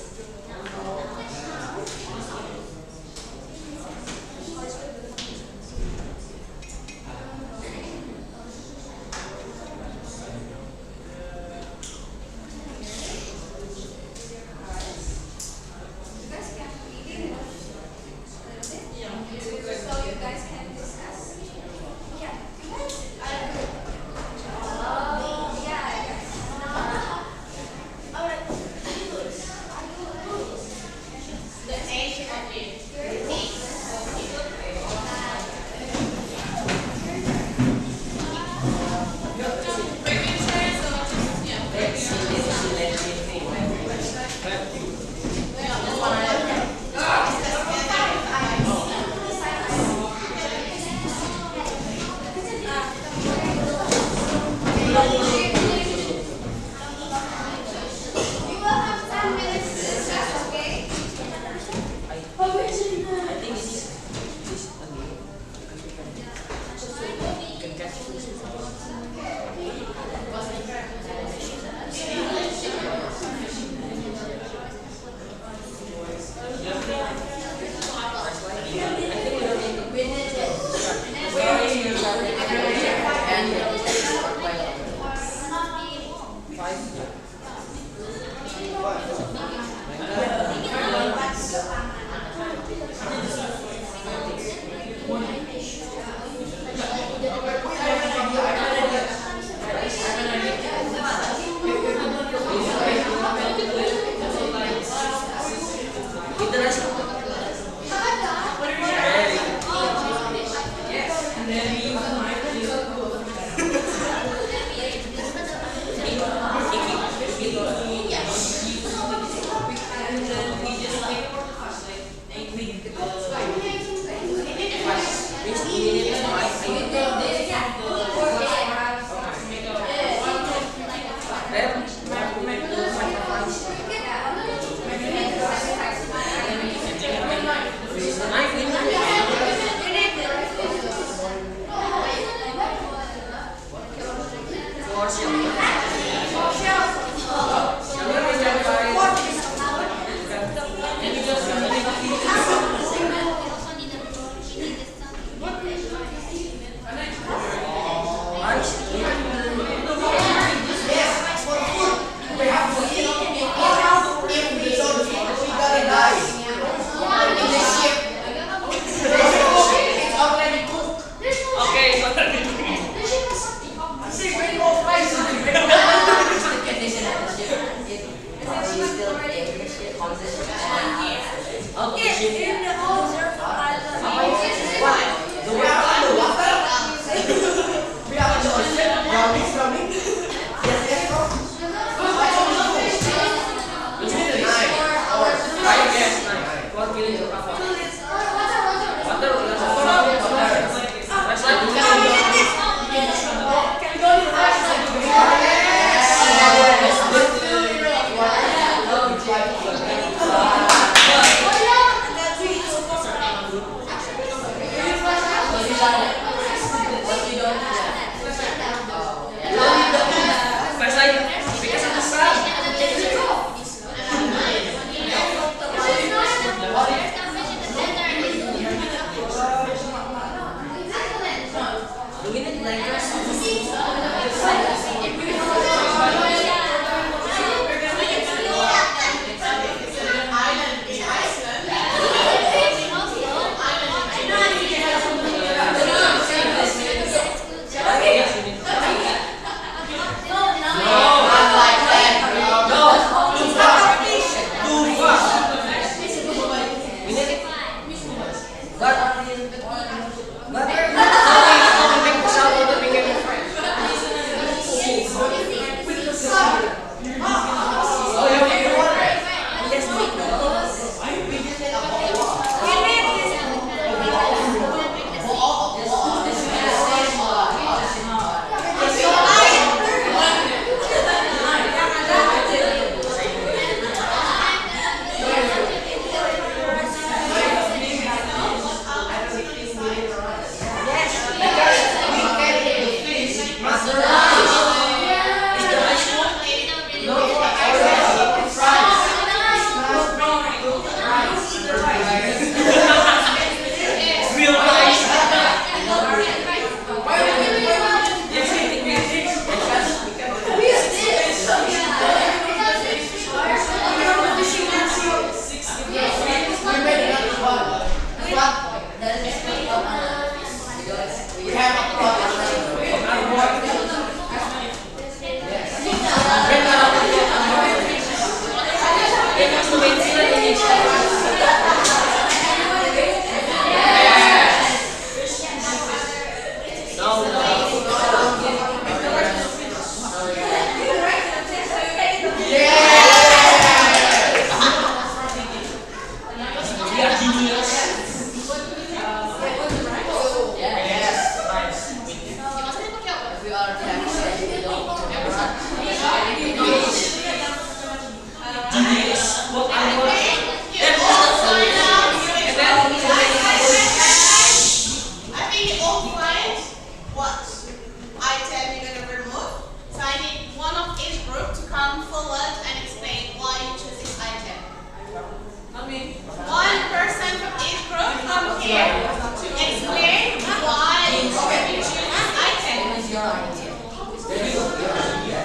One person from each group come here to explain why you choose this item.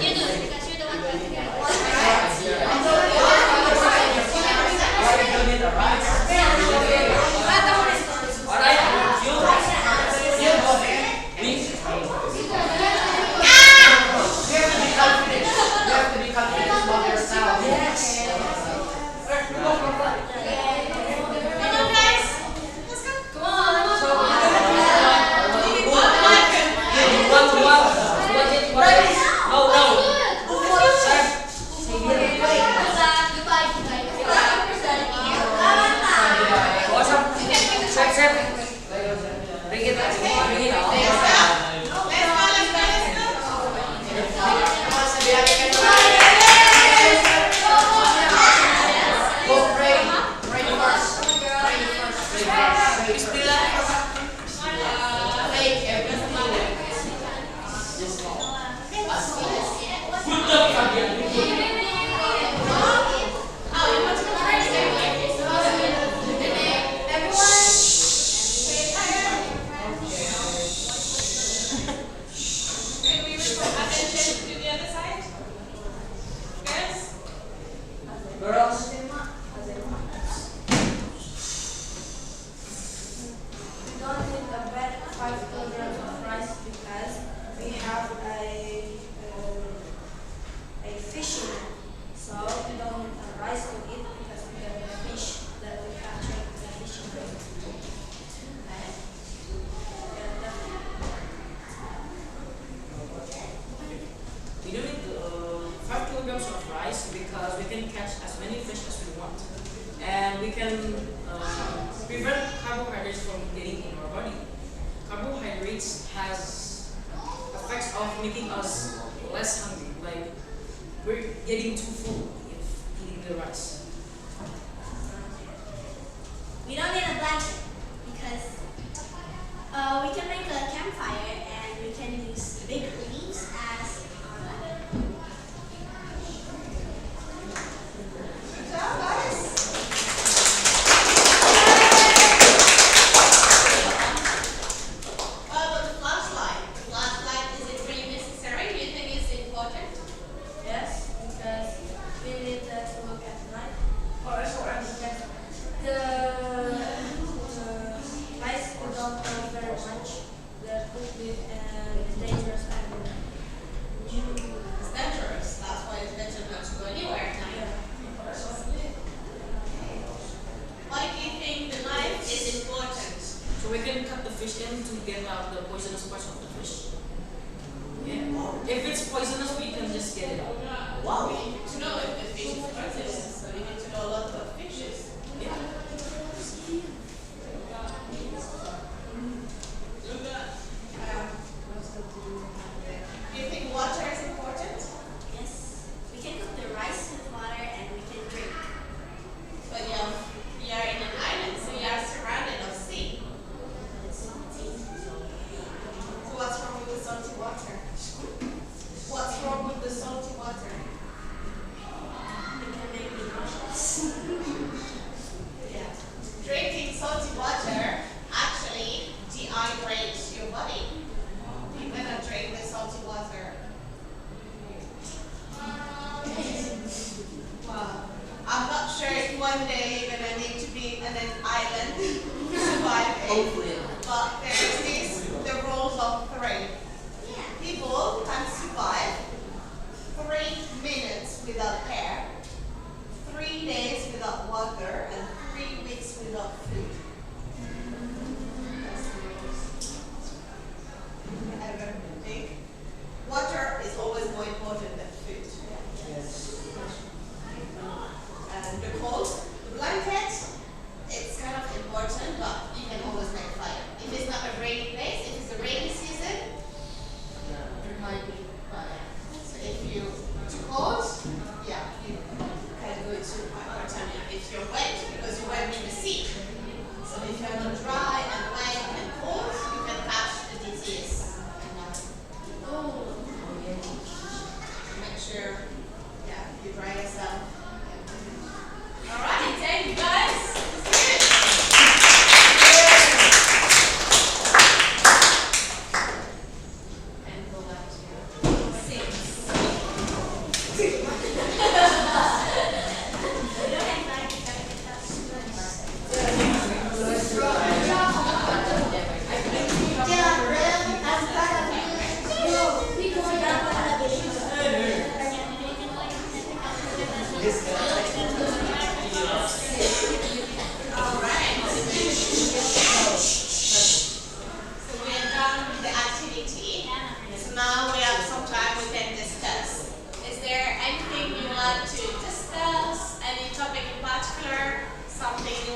You do it because you're the one who because we can catch as many fish as we want, and we can prevent carbohydrates from getting in our body. Carbohydrates has effects of making us less hungry, like we're getting too full if eating the rice. We don't need a blanket because we can make a campfire and we can use big leaves as our blanket. Good job, guys. What about the flashlight? The flashlight, is it really necessary? Do you think it's important? Yes, because we need to look at night. Or because the lights don't know very much. That could be dangerous animal. It's dangerous. That's why it's better not to go anywhere at night. Why do you think the knife is important? So we can cut the fish in to get out the poisonous parts of the fish. Yeah. If it's poisonous, we can just get it out. Wow. We need to know if the fish is poisonous, so we need to know a lot about fishes. Yeah. Do you think water is important? Yes, we can cook the rice with water and we can drink. But you are in an island, so you are surrounded of sea. It's salty. So what's wrong with the salty water? What's wrong with the salty water? It can make me nauseous. Yeah. Drinking salty water actually dehydrates your body. You cannot drink the salty water. Wow. I'm not sure if one day you're gonna need to be in an island to survive it. Hopefully. But there is the rules of three. People can survive 3 minutes without air, 3 days without water, and 3 weeks without food. That's the rules. Everyone think water is always more important than food. And the coat, the blanket, it's kind of important, but you can always make fire.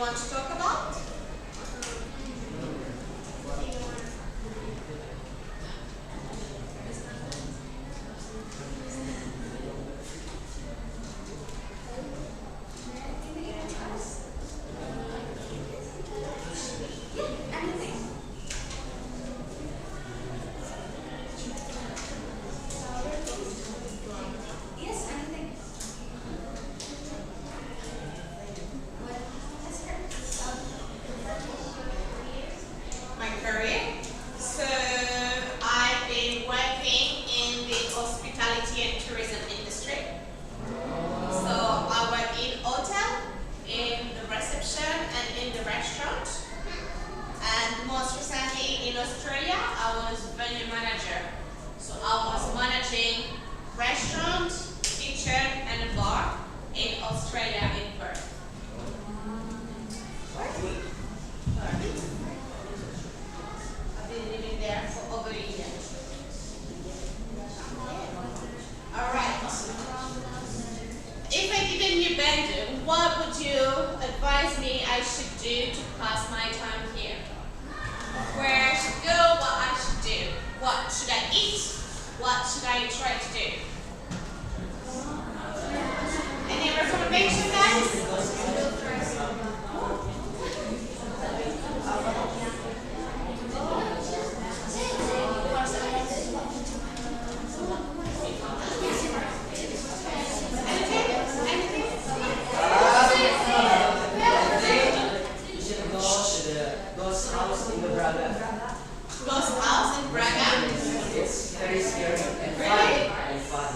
want to talk about? Yes, anything. My career. So I've been working in the hospitality and tourism industry. So I work in hotel, in the reception and in the restaurant. And most recently in Australia, I was venue manager. So I was managing restaurant, kitchen and a bar in Australia in Perth. I've been living there for over a year. Alright. If I didn't knew Bandung, what would you advise me I should do to pass my time here? Where I should go, what I should do? What should I eat? What should I try to do? Any recommendation, guys? You should go to the ghost house in the Braga. Ghost house in Braga? It's very scary and Really? fun.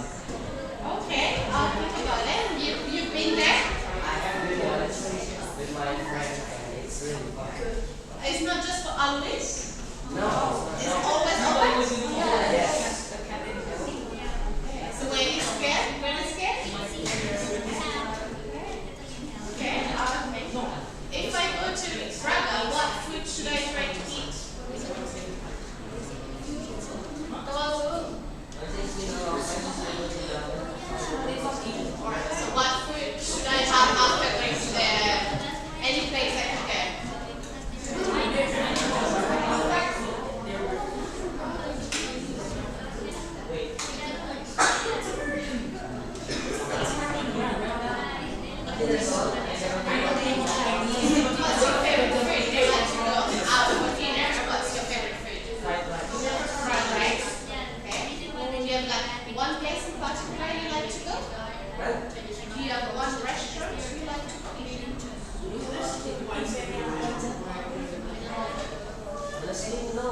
Okay, I'll think about it. You've been there? I have been once with my friend and it's really fun. It's not just for always. No, It's no. always open. Yes. So when you're scared, when you're scared? Okay. If I go to Braga, what food should I try to eat? Alright, so what food should I have after going to any place I could go? What's your favorite food? Do you like to go out for dinner? What's your favorite food? Fried rice. Okay. Do you have like one place in particular you like to go? Do you have one restaurant you like to go? Honestly, no.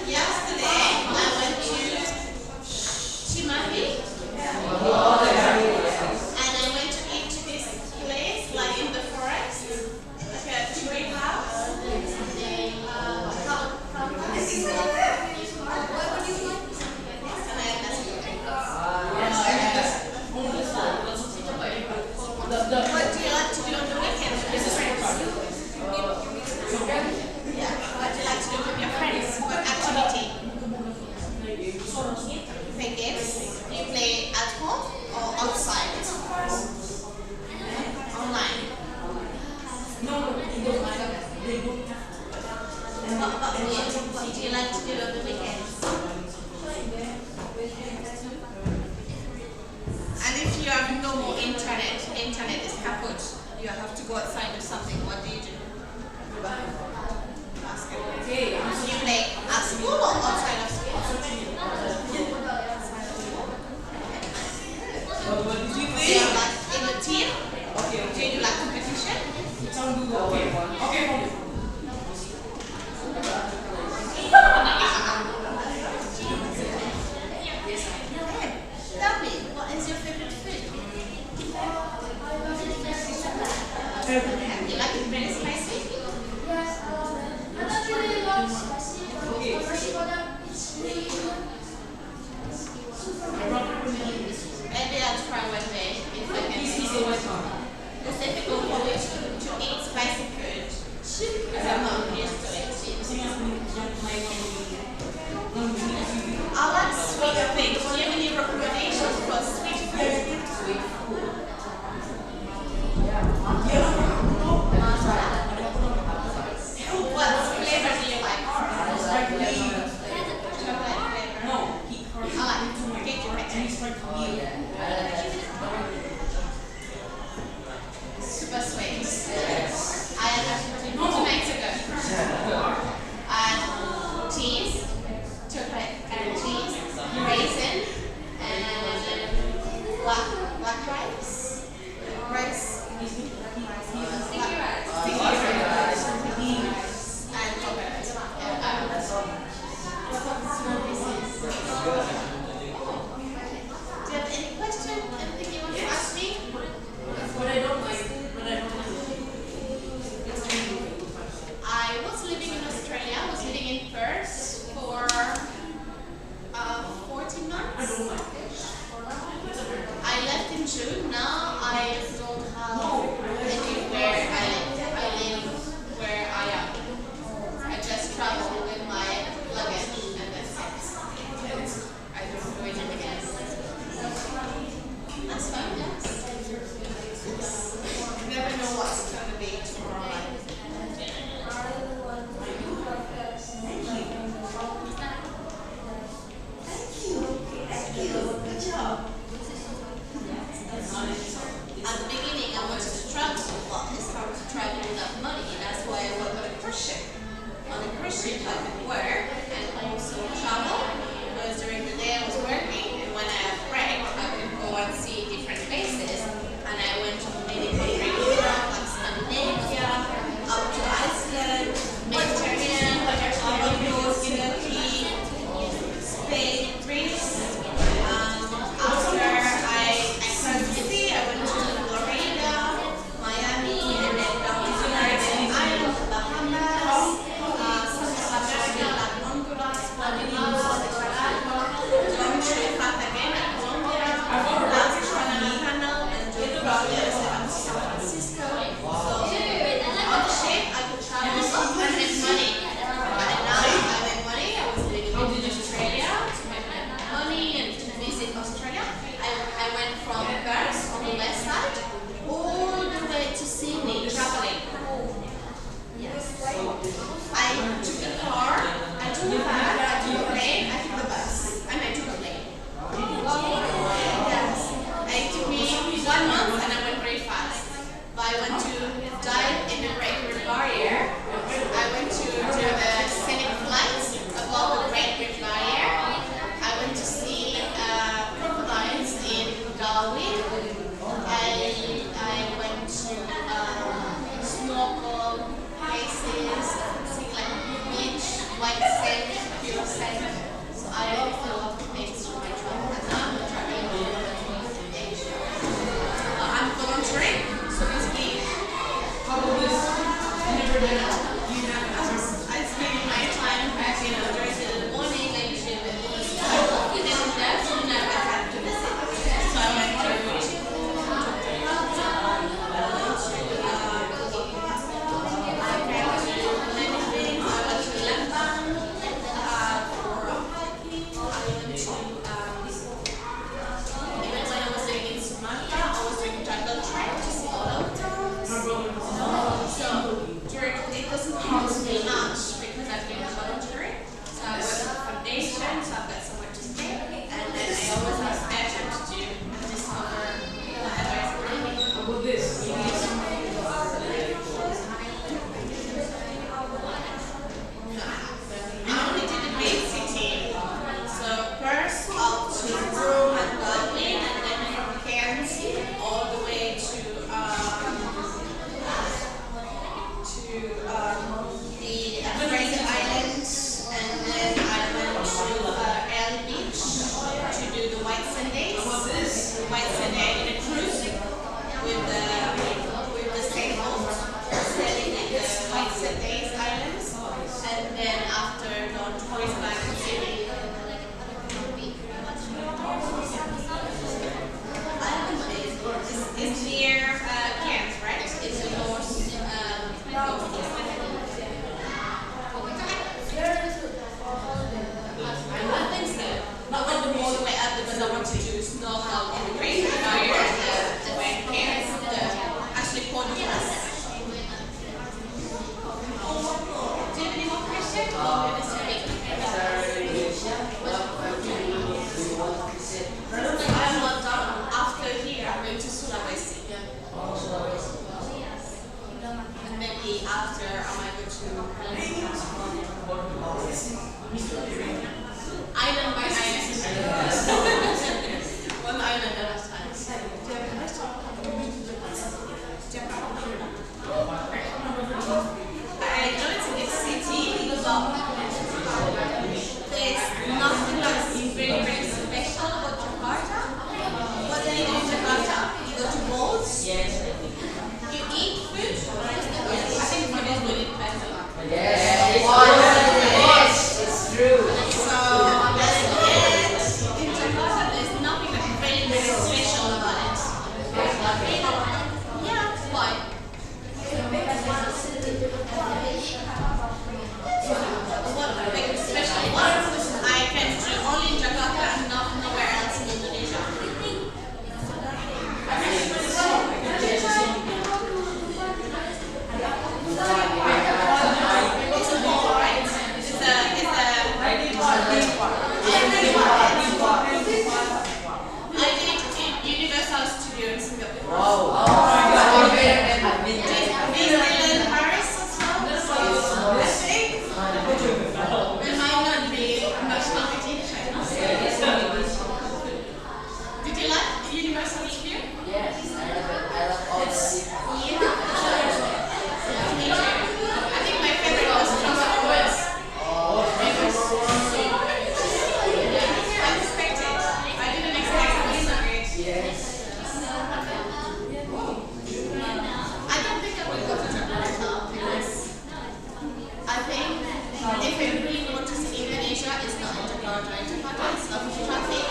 Yesterday I went to Smp and I went to eat to this place like in the forest, like a tree house. What would you like? And I had nasi goreng. What do you like to do on the weekends with your friends? Yeah. What do you like to do with your friends? What activity? You play games? Do you play at home or outside? Online. What do you like to do on the weekends? And if you have no more internet is kaput, you have to go outside or something, what do you do? Basketball. You play at school or outside of school? Do you like in the team? Do you do like competition? Tell me, what is your favorite food? sweet things. Do you have any recommendations for sweet food? Sweet food. What flavor do you like? I like lemon. Chocolate flavor. No, I like cake chocolate. Oh yeah. I like that. Super sweet. Yes. I had that 2 nights ago. And cheese, chocolate and cheese, raisin, because I want to do snorkel in the Great Barrier when parents actually put us. Do you have any more questions? I'm not done. After here, I'm going to Sulawesi. And maybe after, I might go to island by island. One island at a time. I know it's a big city, but there's nothing that's very, very special about Jakarta. What do you do in Jakarta? You go to malls, you eat food. I think food is really better. Yes, it's true. So, in Jakarta, there's nothing that's really, really special about it. Yeah, why? What makes it special? What I can do only in Jakarta and nowhere else in Indonesia. It's a mall, right? I did Universal Studio in Singapore. Disneyland Paris as well. So I think there might not be much competition. Did you like Universal Studio? Yes, I love it. I love all the people. Me too. I think my favorite was Transformers. It was so unexpected. I didn't expect it to be so great. Yes. I don't think I would go to Jakarta because I think if I really want to see Indonesia, it's not in Jakarta. In Jakarta, it's not traffic.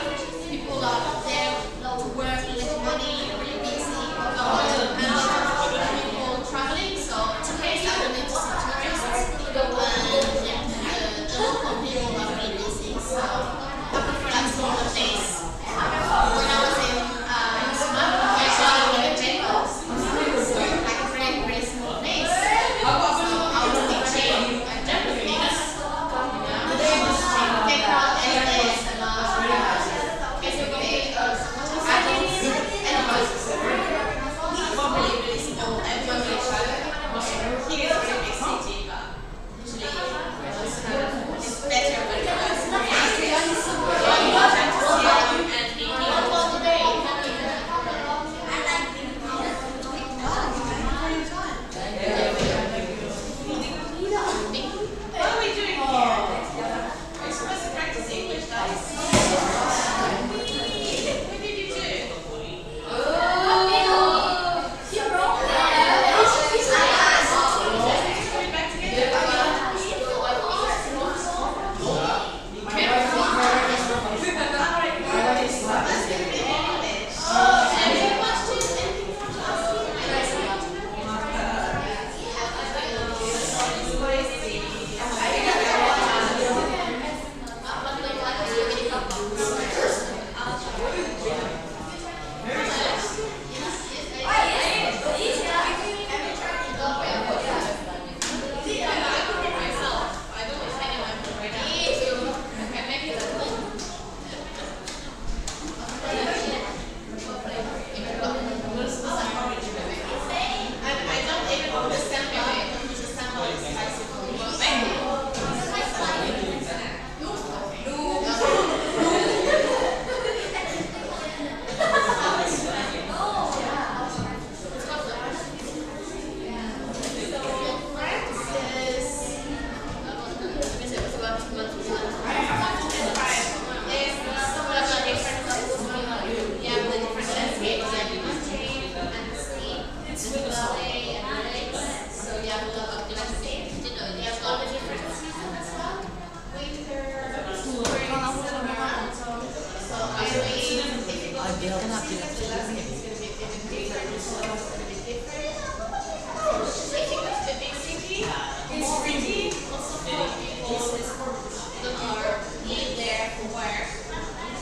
People are there to work, little money, really busy. And a lot of people traveling, so tourists, I don't need to see tourists. And yeah, the local people are really busy, so I prefer like smaller place. When I was in Smp, I saw a temple. So like a very, very small place. So I was teaching Japanese. Take out anything basically animals. Really, really small. Everyone really shy. Here is a very big city, but usually it's better when you guys more time to see them and meet people. What are we doing here? We're supposed to practice English, guys. What did you do? Put it back together. Let's do it in English. Anyone want to do anything from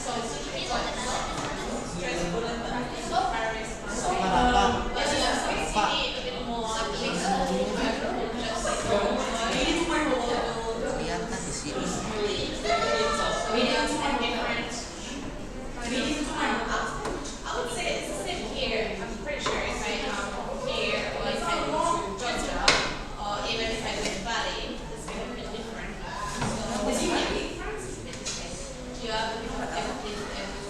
So have everything everywhere.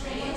Train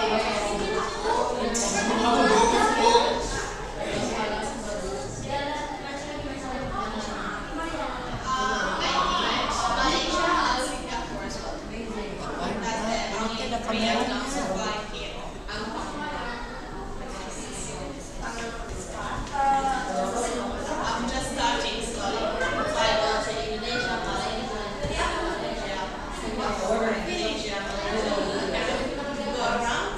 I'm just starting slowly. So I go to Indonesia, Malaysia, Singapore, Indonesia, Malaysia, go around.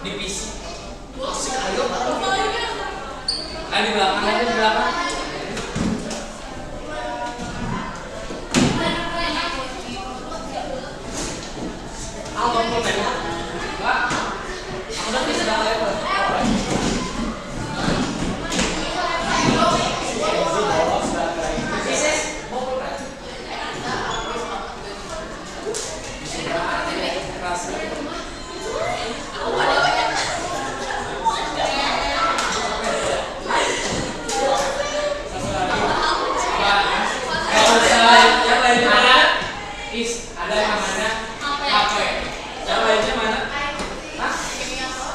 Di PC. Asik, ayo. Ayo di belakang aja, di belakang. Apa problemnya? Pak, aku udah bisa level. Ada yang namanya HP. Yang lainnya mana? Hah?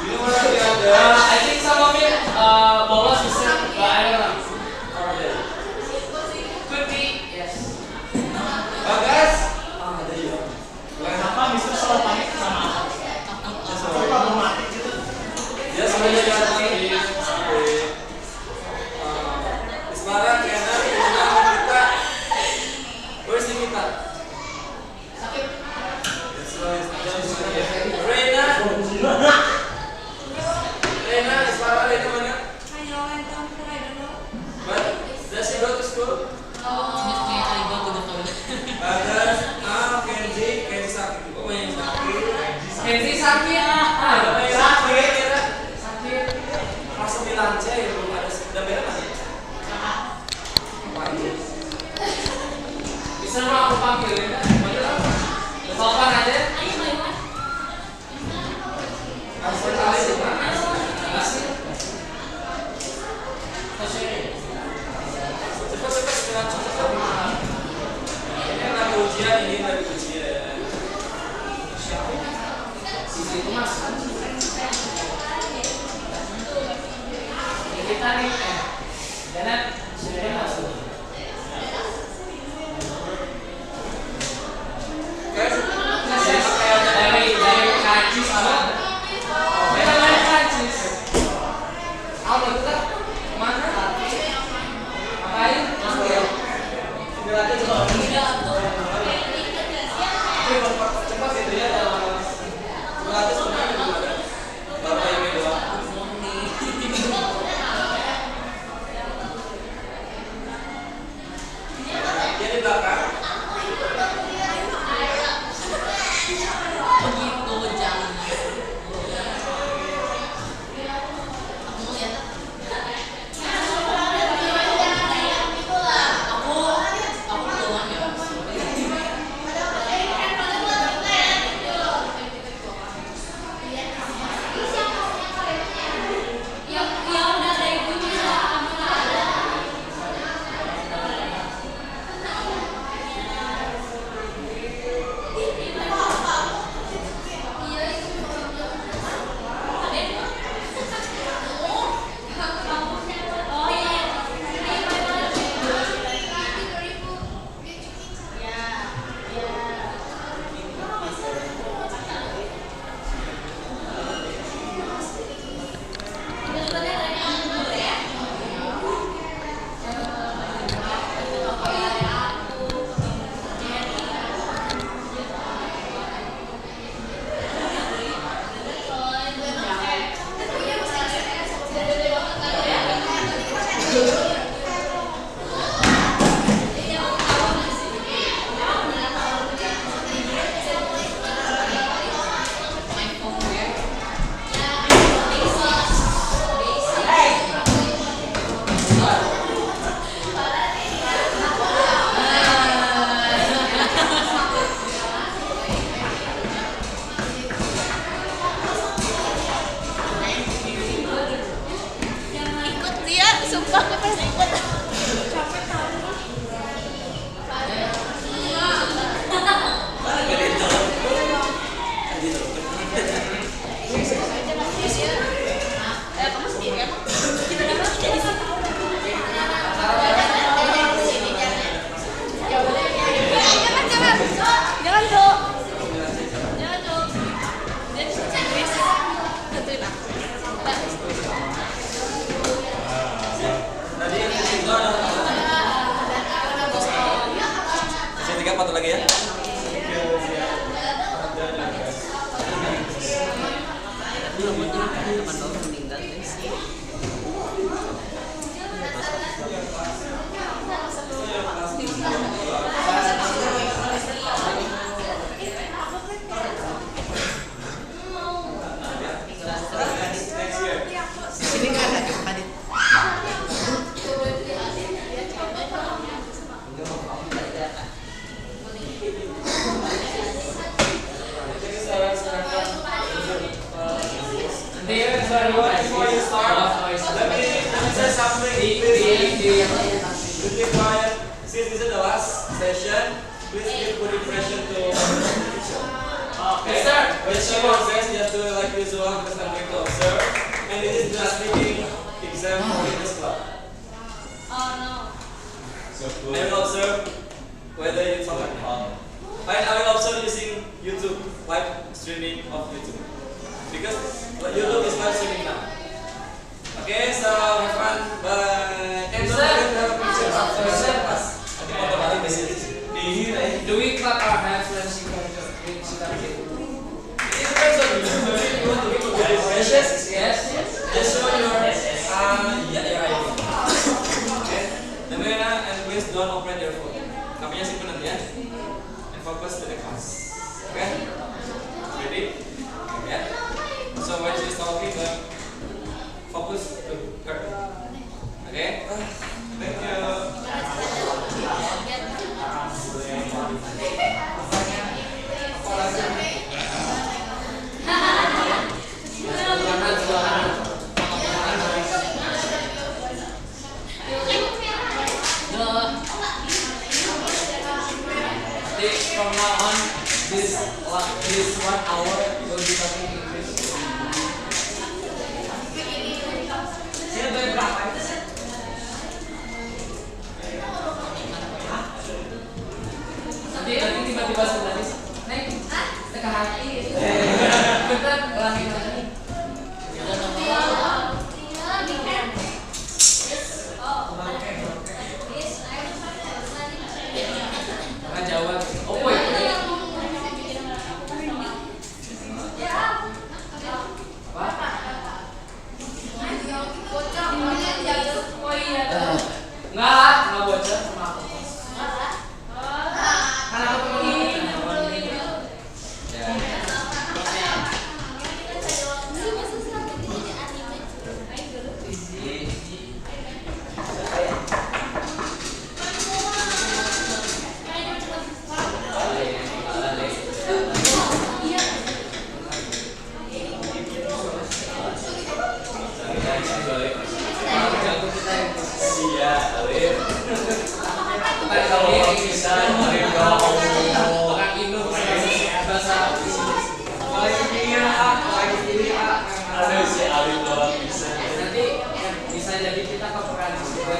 Ini mana ada? I think some of it bolos bisa, but I don't know. Could be, yes. Bagas? Ada ya. Kenapa Mister selalu panik sama apa? Apa mau mati gitu? Dia sebenarnya ganti sampai Ismara, Kena, kita. Where's Nikita? Rena, Ismara, Rena mana? I know, I don't know. But does she go to school? Bagas, Kenzi sakit. Oh, banyak sakit. Kenzi sakit. Banyak sakit, kira. Sakit. Masuk di lantai ya, belum ada. Udah beda masih? Apa ini? Bisa mau aku panggil ya? Panggil apa? Sopan aja. Asal kali di mana? Asal. Cepat cepat. Ini lagi ujian, ini lagi ujian. Sisi itu mas. Ini kita nih, jalan sudah masuk. Guys, Okay, so everyone, before you start, let me say something. Please be quiet. Since this is the last session, please give good impression to the teacher. Okay, let's show your best. You have to like usual because I'm going to observe. And this is the speaking exam for this club. Oh no. I will observe whether you talk or not. I will observe using YouTube, live streaming of YouTube. Because YouTube is live streaming now. Okay, so have fun. Bye. And don't forget to have a picture after class. Nanti foto balik di sini. Do we clap our hands when she comes up? It depends on you. You want to give a good impression? Yes. Just show your your ID. Okay. And please don't open your phone. Kamunya simpan nanti ya. And focus to the class. Okay? Ready? Yeah. So when she's talking, focus to her. Okay? Thank you. From now on, this 1 hour will be talking English. Nanti tiba-tiba sebenarnya, Neng, dekat hati. Bentar, ulangin lagi. Jangan jawab. Oh, wait. Enggak bocor sama aku. Karena aku temen nanti bisa jadi kita keperan juga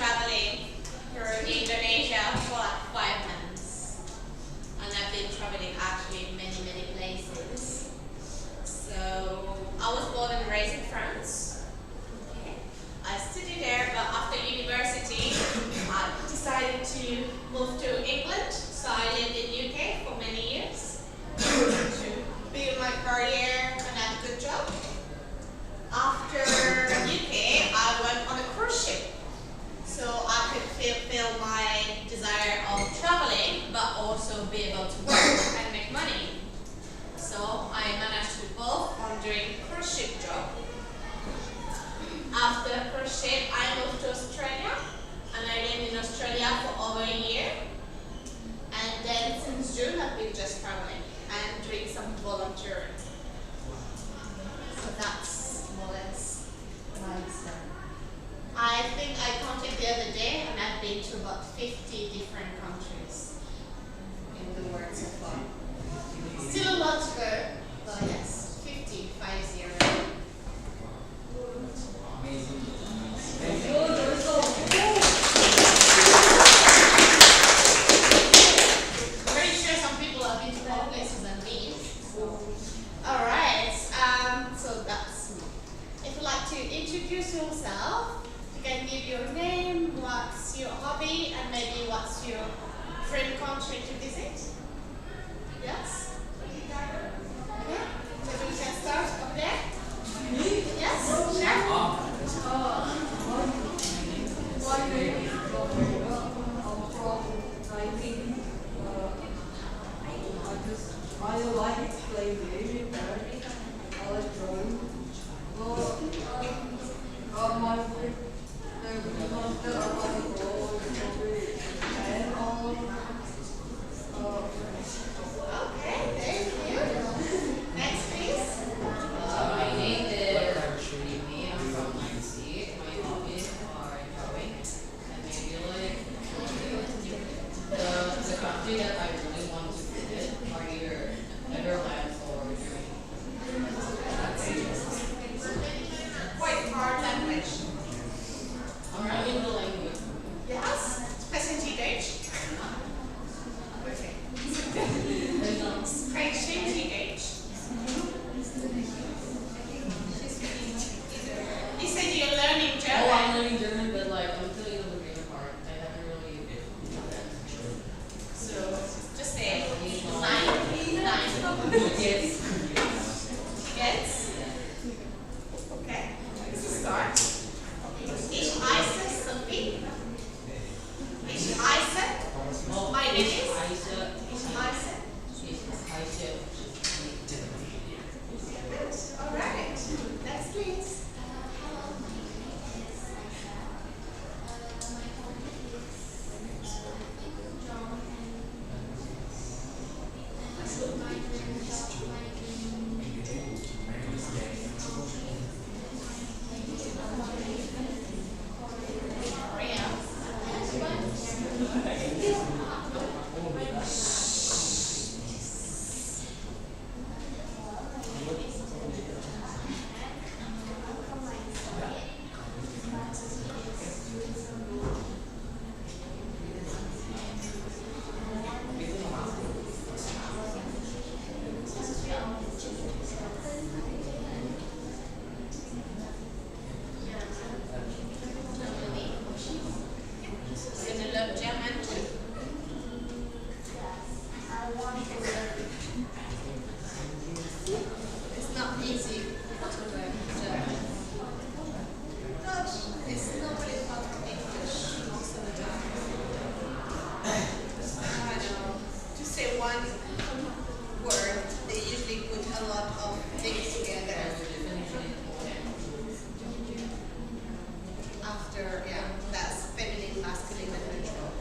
traveling through Indonesia for like 5 months. And I've been traveling actually many places. So I was born and raised in France. Okay. I studied there, but after university, I decided to move to England. So I lived in UK for many years to build my career and have a good job. After UK, I went on a cruise ship. So I could fulfill my desire of traveling, but also be able to work and make money. So I managed to do both on doing cruise ship job. After cruise ship, I moved to Australia, and I lived in Australia for over a year. And then since June, I've been just traveling and doing some volunteering. So that's more or less my story. I think I counted the other day, and I've been to about 50 different countries in the world so far. Still a lot to go, but yes, 50. Very sure some people have been to more places than me. Alright, so that's me. If you'd like to introduce yourself, you can give your name, what's your hobby, and maybe what's your dream country to visit. Yes? Okay, so we can start over there. Yes? Sure? I like playing games, I like drawing. Okay, thank you. Next, please. My name is Amy. I'm from IC. My hobbies are drawing and maybe like the country that I really want to visit are either Netherlands or Germany. Quite hard language. I'm learning the language. Yes? Sprechen Sie Deutsch? Okay. Sprechen Sie Deutsch? You said you're learning German. Oh, I'm learning German, but like I'm still in the beginner part. I haven't really done that. So, just say nine. Yes. Yes? Okay. This is a start. Ich heiße Smp. Ich heiße. My name is. Ich heiße. Alright. Next, please. Gonna learn German too. It's not easy to learn German. But it's not really far from English most of the time. I know. To say one word, they usually put a lot of things together. After, that's feminine, masculine, and neutral.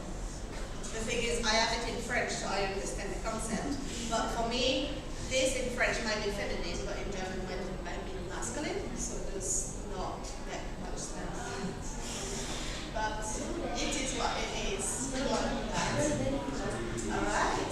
The thing is, I have it in French, so I understand the concept. But for me, this in French might be feminine, but in German might be masculine, so there's not that much sense. But it is what it is. We learn that. Alright?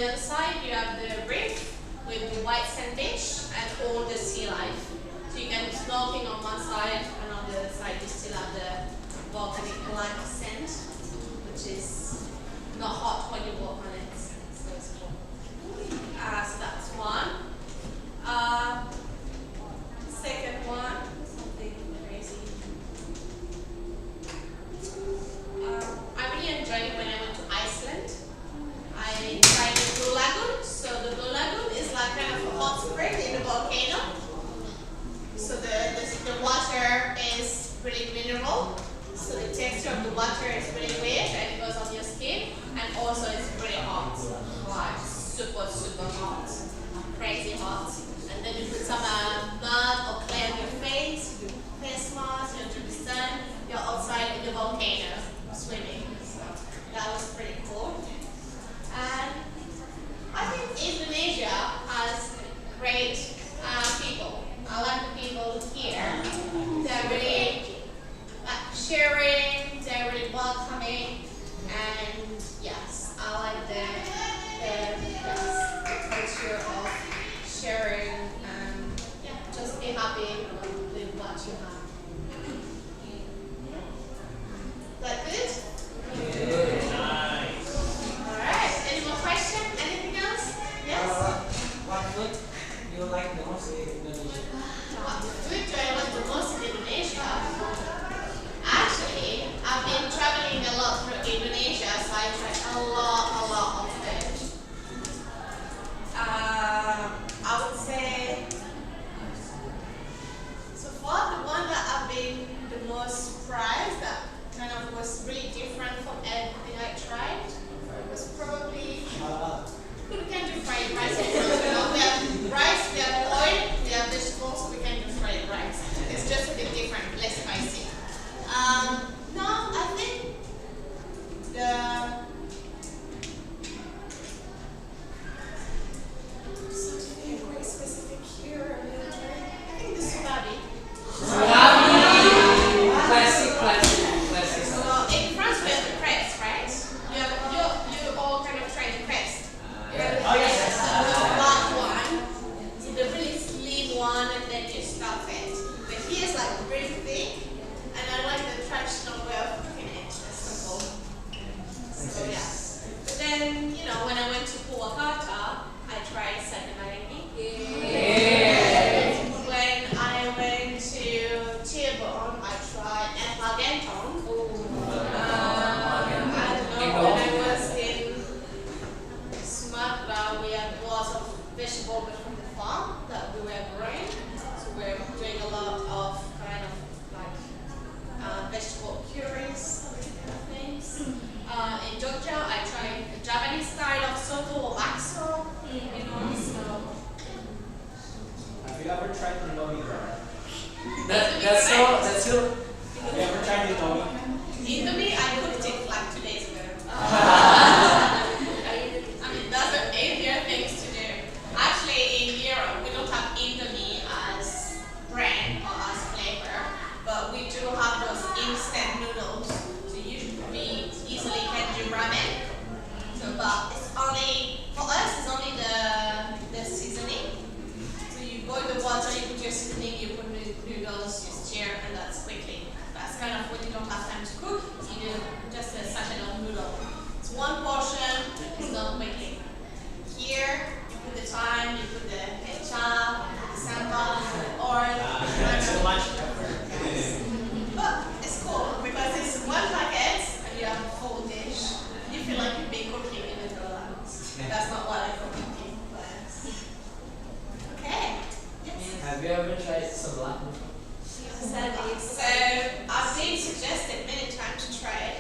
the other side, you have the reef with the white sand beach and all the sea life. So you can snorkeling on one side, and on the other side you still have the volcanic black sand, which is not hot when you walk on it. So it's cool. So that's one. Second one, something crazy. I really enjoyed it when I went to Iceland. I tried the Blue Lagoon. So the Blue Lagoon is like kind of a hot spring in the volcano. So the water is pretty mineral. So the texture of the water is pretty weird and it goes on your skin. And also it's pretty hot. Like super, super hot. Crazy hot. And then you put some mud or clay on your face, you do face mask, you do the sun, you're outside in the volcano swimming. So that was pretty cool. And I think Indonesia has great people. I like the people here. They're really sharing, they're really welcoming, and yes, I like the culture of sharing and just be happy with what you have. That good? Nice. Alright, any more questions? Anything else? Yes? What food do you like the most in Indonesia? What food do I like the most in Indonesia? Actually, I've been traveling a lot through Indonesia, so I tried a lot of food. I would say, so far the one that I've been the most surprised that kind of was really different from everything I tried was probably, we can do fried rice. We have rice, we have oil, we have vegetables, we can do fried rice. It's just a bit different, less spicy. No, I think something quite specific here. I think the subabi. Classic. So in France we have the crepes, right? You all kind of try the crepes. You have the crepes, the black one, the really slim one, and then you stuff it. But here's like really thick, and I like the traditional way of cooking it. It's simple. So yeah. But then when I went to Purwakarta, I tried Saganariki. When I went to Cirebon, I tried Empagentong. I don't know, when I was in Sumatra, we had lots of vegetables from the farm that we were growing. So we're doing a lot of kind of like vegetable curries, kind of things. In Jogja, I tried the Japanese style of soto or lakso, so. Have you ever tried Indomie? That's you. Have you ever tried Indomie? Indomie, I cooked it like 2 days ago. I mean, that's an easier things to do. Actually, in Europe, we don't have Indomie as brand or as flavor, but we do have those instant noodles. So we easily can do ramen. So, but it's only, for us, it's only the seasoning. So you boil the water, you put your seasoning, you put noodles, you stir, and that's quickly. That's kind of when you don't have time to cook, you do just a sachet of noodle. It's one portion, it's done quickly. Here, you put the thyme, you put the ketchup, the sambal, you put the oil. So much effort. But it's cool because it's one packet and you have a full dish. You feel like you've been cooking in the house. That's not what I thought cooking was. Okay. Yes. Have you ever tried seblak? So I've been suggested many times to try it,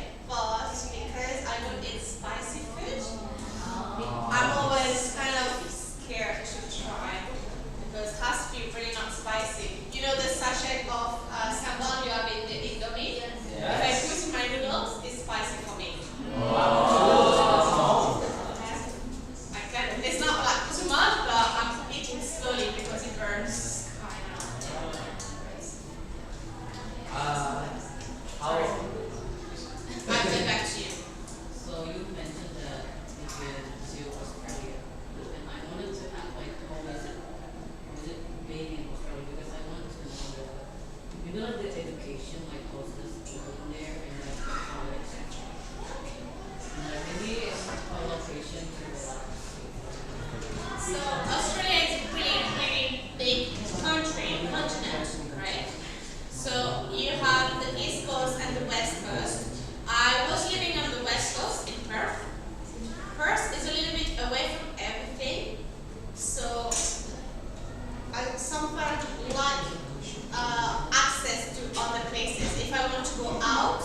want to go out,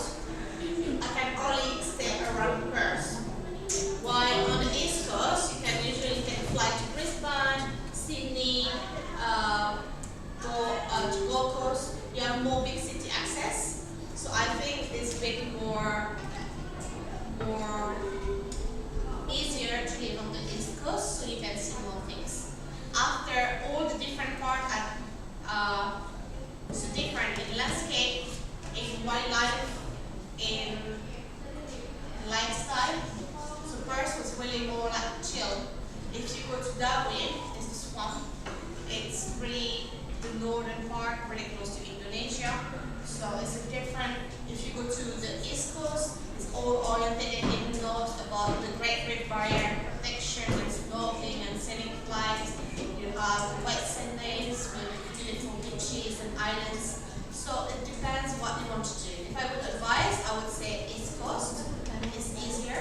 I can only stay around Perth. While on the East Coast, you can usually take a flight to Brisbane, Sydney, to Gold Coast. You have more big city access. So I think it's a bit more easier to live on the East Coast, so you can see more things. After all the different parts are so different in landscape, in wildlife, in lifestyle. So Perth was really more like chill. If you go to Darwin, it's the swamp. It's really the northern part, really close to Indonesia. So it's a different. If you go to the East Coast, it's all oriented in the north about the Great Reef Barrier protection and snorkeling and scenic flights. You have white sand lanes with beautiful beaches and islands. So it depends what you want to do. If I would advise, I would say East Coast. It's easier.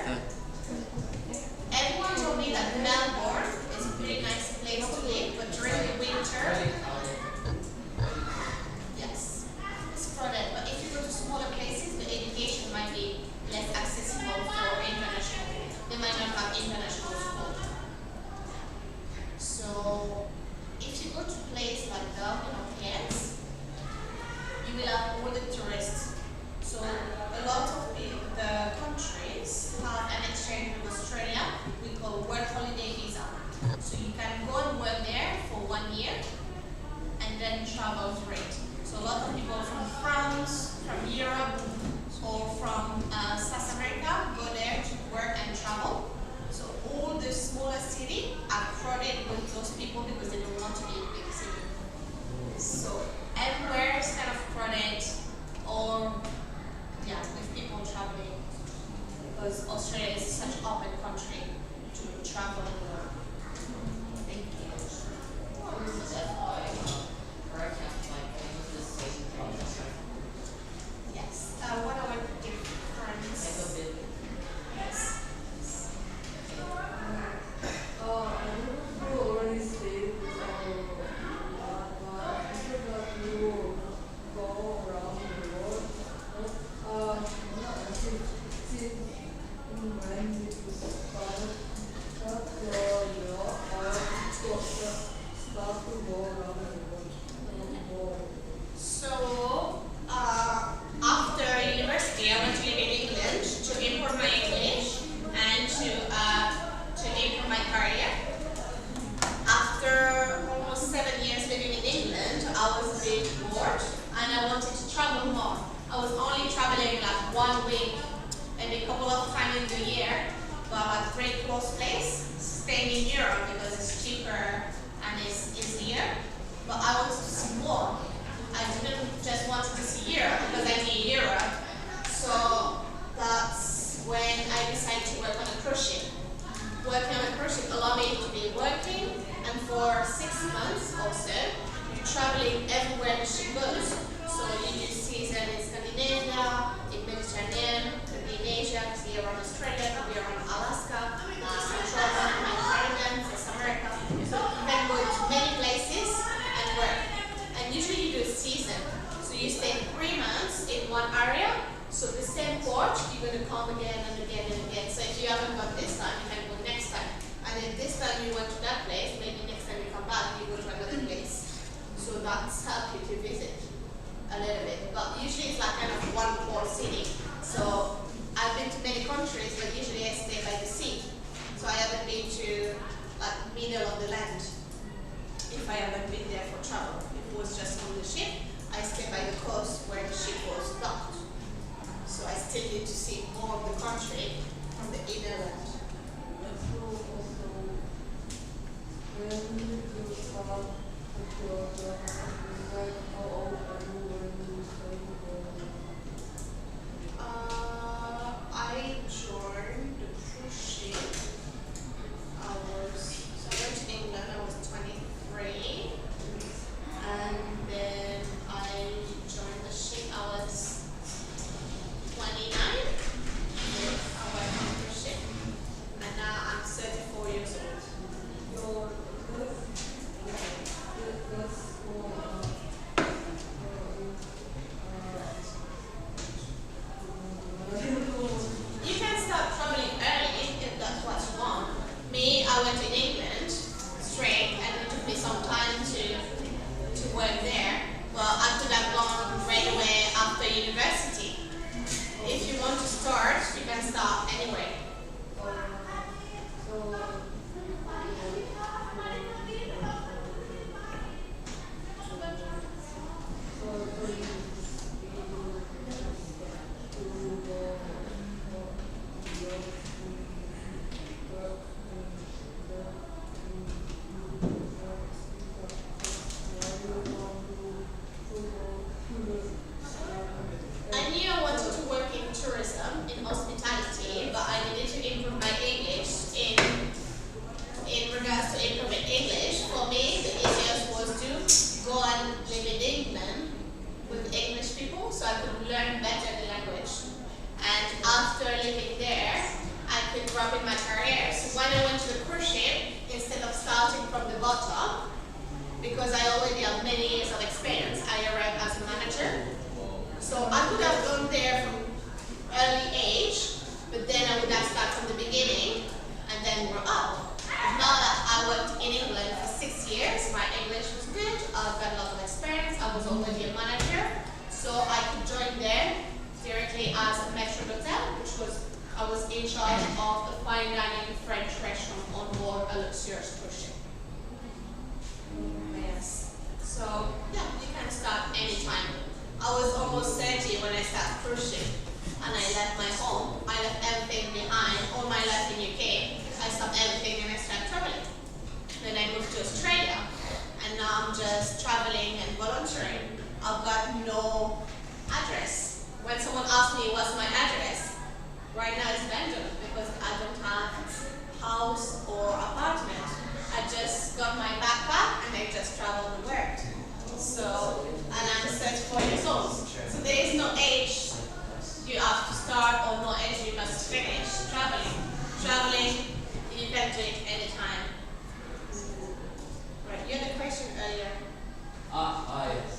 Everyone told me that Melbourne is a pretty nice place to live, but during the winter, yes, it's crowded. But if you go to smaller places, the education might be less accessible for international. They might not have international school. So if you go to places like Darwin or Cairns, you will have all the tourists. So a lot of the countries have an exchange with Australia we call work holiday visa. So you can go and work there for 1 year and then travel for it. So a lot of people from France, from Europe, or from South America go there to work and travel. So all the smaller cities are crowded with those people because they don't want to be in big city. So everywhere is kind of crowded, or yeah, with people traveling, because Australia is such an open country to travel and work. Thank you. Yes. What are the differences? Yes. You already said you go around the world. When you start to go around the world. So, after university, I went to live in England to improve my English and to improve my career. After almost 7 years living in England, I was a bit bored and I wanted to travel more. I was only traveling like 1 week, maybe a couple of times in the year, but at very close place, staying in Europe because it's cheaper and it's easier. But I wanted to see more. I didn't just want to see Europe because I need Europe. So that's when I decided to work on a cruise ship. Working on a cruise ship allowed me to be working, and for 6 months or so, you're traveling everywhere the ship goes. So you do season in Scandinavia, in Mediterranean, could be in Asia, could be around Australia, could be around Alaska, Central Mediterranean, South America. So you can go to many places and work. And usually you do a season. So you stay 3 months in one area. So the same port, you're going to come again and again and again. So if you haven't gone this time, you can go next time. And if this time you went to that place, maybe next time you come back, you go to another place. So that's help you to visit a little bit. But usually it's like kind of one port city. So I've been to many countries, but usually I stay by the sea. So I haven't been to like middle of the land. If I haven't been there for travel, if it was just on the ship, I stay by the coast where the ship was docked. So I still need to see more of the country from the inner land. When you start your how old are you when you started going? I joined the cruise ship. I went to England, I was 23. And then I joined the ship, I was 29. I went on the ship. And now I'm 34 years old. Your that's for because I already have many years of experience. I arrived as a manager. So I could have gone there from early age, but then I would have started from the beginning and then grow up. Now that I worked in England for 6 years, my English was good, I've got a lot of experience, I was already a manager, so I could join them directly as a metro hotel, I was in charge of the fine dining French restaurant on board a luxurious cruise ship. Yes. So yeah, you can start anytime. I was almost 30 when I started cruise ship, and I left my home. I left everything behind, all my life in UK. I stopped everything and I started traveling. Then I moved to Australia, and now I'm just traveling and volunteering. I've got no address. When someone asks me what's my address, right now it's Bandung because I don't have house or apartment. I just got my backpack and I just traveled the world. So, and I'm 34 years old. So there is no age you have to start or no age you must finish traveling. Traveling, you can do it anytime. Right, you had a question earlier. Yes.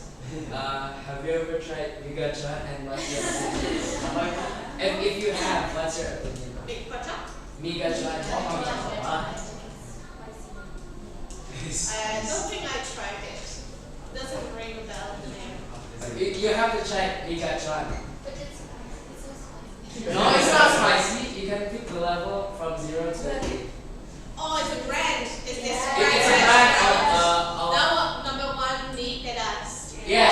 Have you ever tried Migacha and what's your opinion? And if you have, what's your opinion? Big Pacha? Migacha and I don't think I tried it. Doesn't ring a bell to me. You have to try Migacha. But it's so spicy. No, it's not spicy. You can pick the level from 0 to 8. Oh, it's a brand. Is this Yeah. brand? It's a brand Now, number one, the pedas. yeah.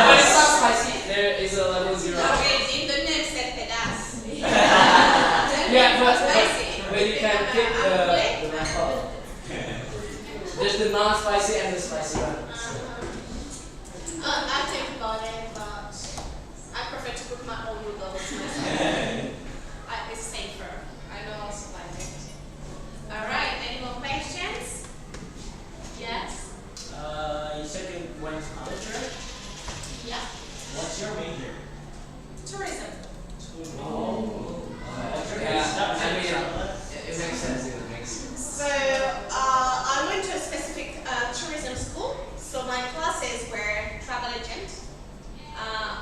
But it's not spicy. There is a level 0. Okay, in the name said pedas. Yeah, Spicy. but you can pick the level. There's the non-spicy and the spicy one. I think about it, but I prefer to cook my own noodles myself. It's safer. I know I'll survive it. Alright, any more questions? Yes? You said you went to college? Yeah. What's your major? Tourism. Yeah, I mean, it makes sense. It makes sense. So, I went to a specific tourism school. So my classes were travel agent,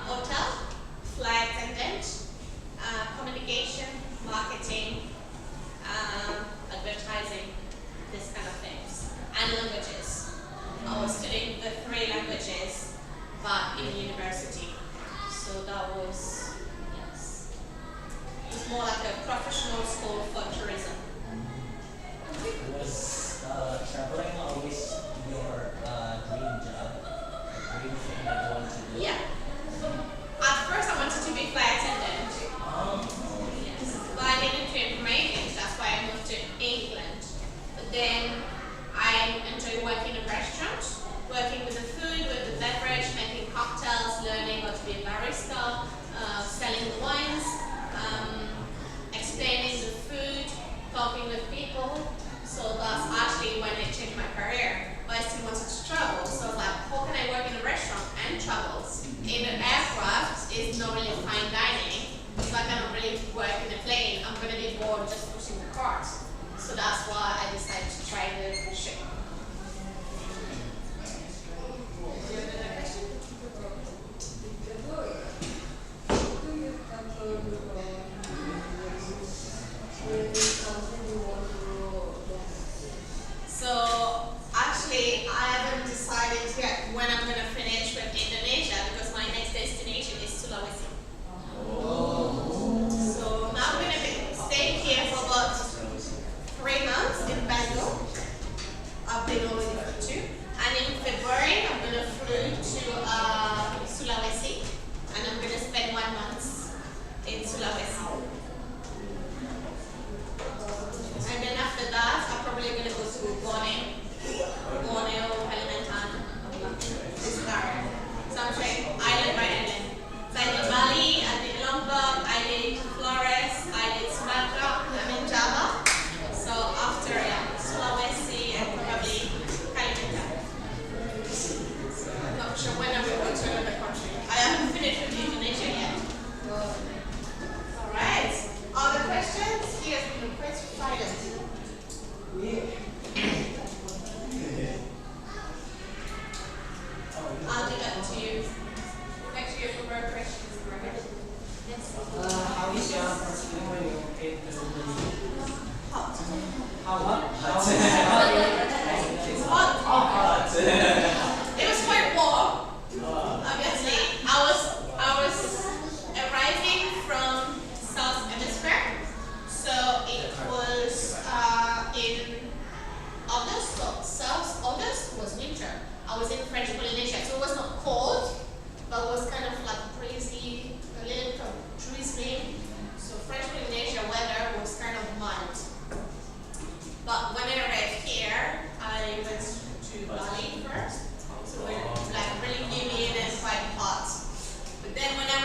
hotel, flight attendant, communication, marketing, advertising, this kind of things, and languages. I was studying the 3 languages, but in university. So that was, yes, it's more like a professional school for tourism. Was traveling always your dream job? A dream thing that you wanted to do? Yeah. At first I wanted to be flight attendant. Yes. But I didn't do information, that's why I moved to England. But then I enjoy working in a restaurant, working with the food, with the beverage, making cocktails, learning how to be a barista, selling the wines, explaining the food, talking with people. So that's actually when I changed my career. But I still wanted to travel. So I was like, how can I work in a restaurant and travel? In an aircraft is not really fine dining. So I cannot really work in a plane. I'm going to be bored just pushing the cart. So that's why I decided to try the cruise ship. Do you have another question? So actually, I haven't decided yet when I'm going to finish with Indonesia because my next destination is Sulawesi. So now I'm going to be staying here for about 3 months in Bandung. I've been already for 2. And in February, I'm going to fly to Sulawesi. And I'm going to spend 1 month in Sulawesi. And then after that, I'm probably going to go to Borneo, Kalimantan, this area. So I'm trying island by island. So I did Bali, I did Lombok, I did Flores, I did Sumatra, I'm in Java. So after Sulawesi and probably Kalimantan. I'm not sure when I will go to another country. I haven't finished with Indonesia yet.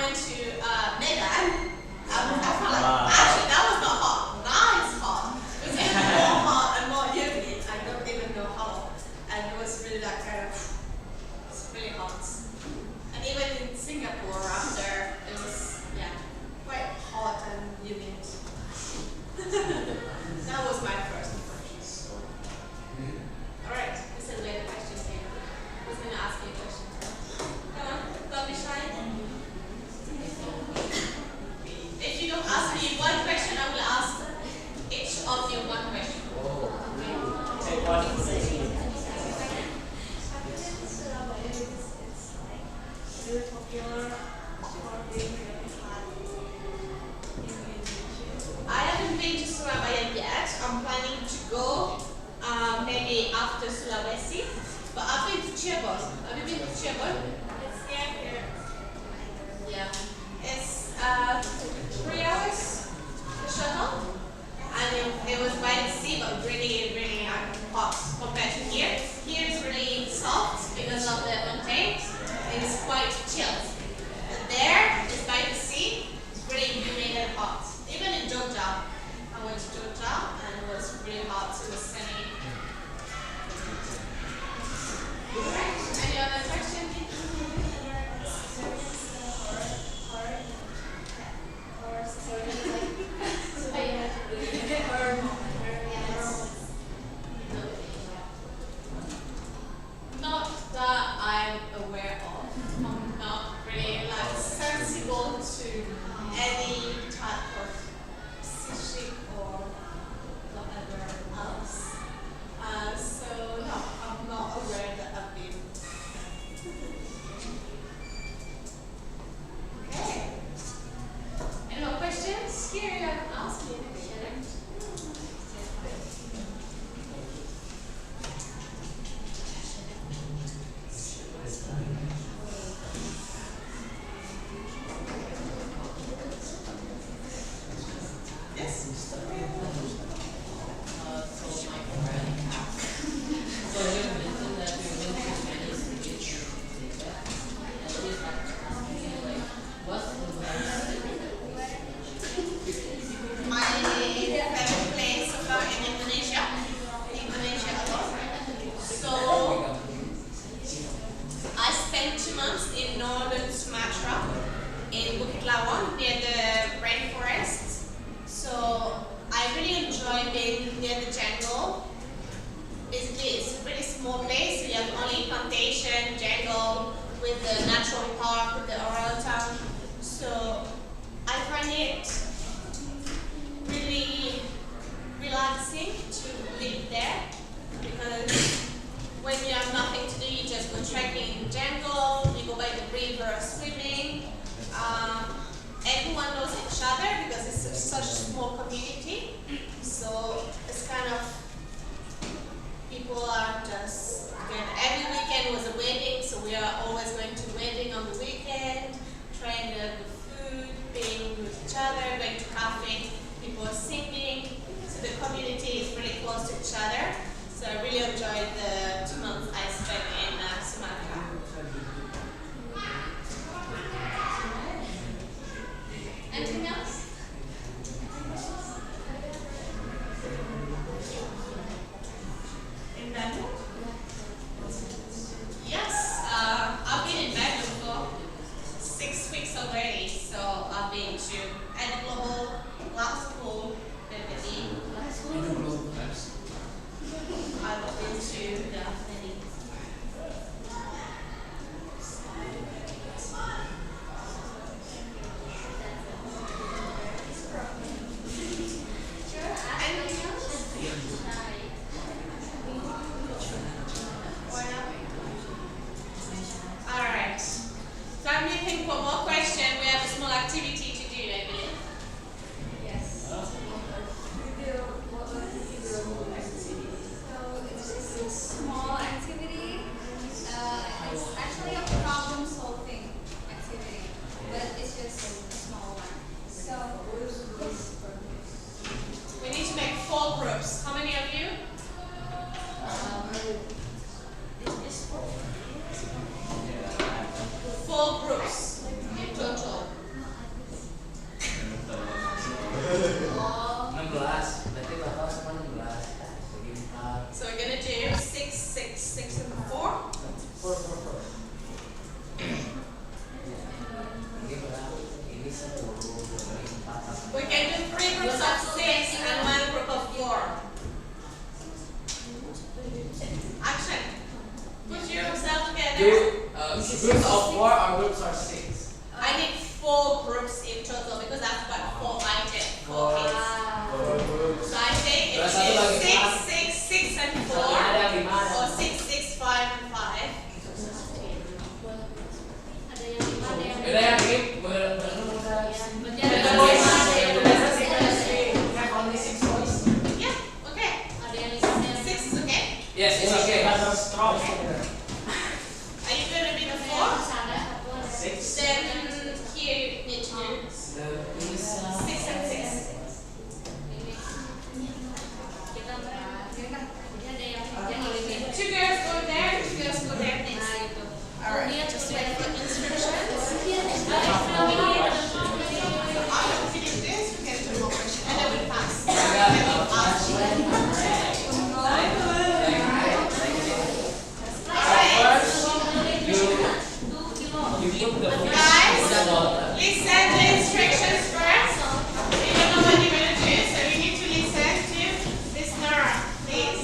went to Medan. I felt like, actually, that was not hot. Now it's hot. It was even more hot and more humid. I don't even know how. And it was really that kind of, it's really hot. And even in Singapore after, it was, yeah, quite hot and humid. That was my first impression. Alright, listen, we have a question here. Who's going to ask me a question? Come on, don't be shy. If you don't ask me one question, I will ask each of you one question. Take one. Really popular for being really hot in Indonesia. I haven't been to Surabaya yet. I'm planning to go maybe after Sulawesi. But I've been to Cirebon. Have you been to Cirebon? It's near here. Yeah. It's 3 hours the shuttle. And it was by the sea, but really, really hot compared to here. Here it's really soft because of the mountains. It's quite chilled. But there, it's by the sea. It's really humid and hot. Even in Jogja, I went to Jogja and it was really hot. It was sunny. Alright, any other question? Not that I'm aware of. I'm not really like sensible to any type of sushi or whatever else. So no, I'm not aware that I've been. Okay. Any more questions? Here, I can ask you. We can do 3 groups of 6 and 1 group of 4. Action. Put yourself together. Groups of 4 or groups of 6? I need 4 groups in total because I've got 4 items. 4 kids. So I think it's 6, 6, 6 and 4, or 6, 6, 5 and 5. Udah ya, Bip. Yeah, okay. 6 is okay. Yes, it's okay. Are you going to be the 4? 6. Then here you need to do 6 and 6. Two girls go there, 2 girls go there next. Alright, just wait for instructions. After we finish this, we can do more questions and then we pass. Guys, listen to instructions first. You don't know what you're going to do, so you need to listen to Miss Nora, please.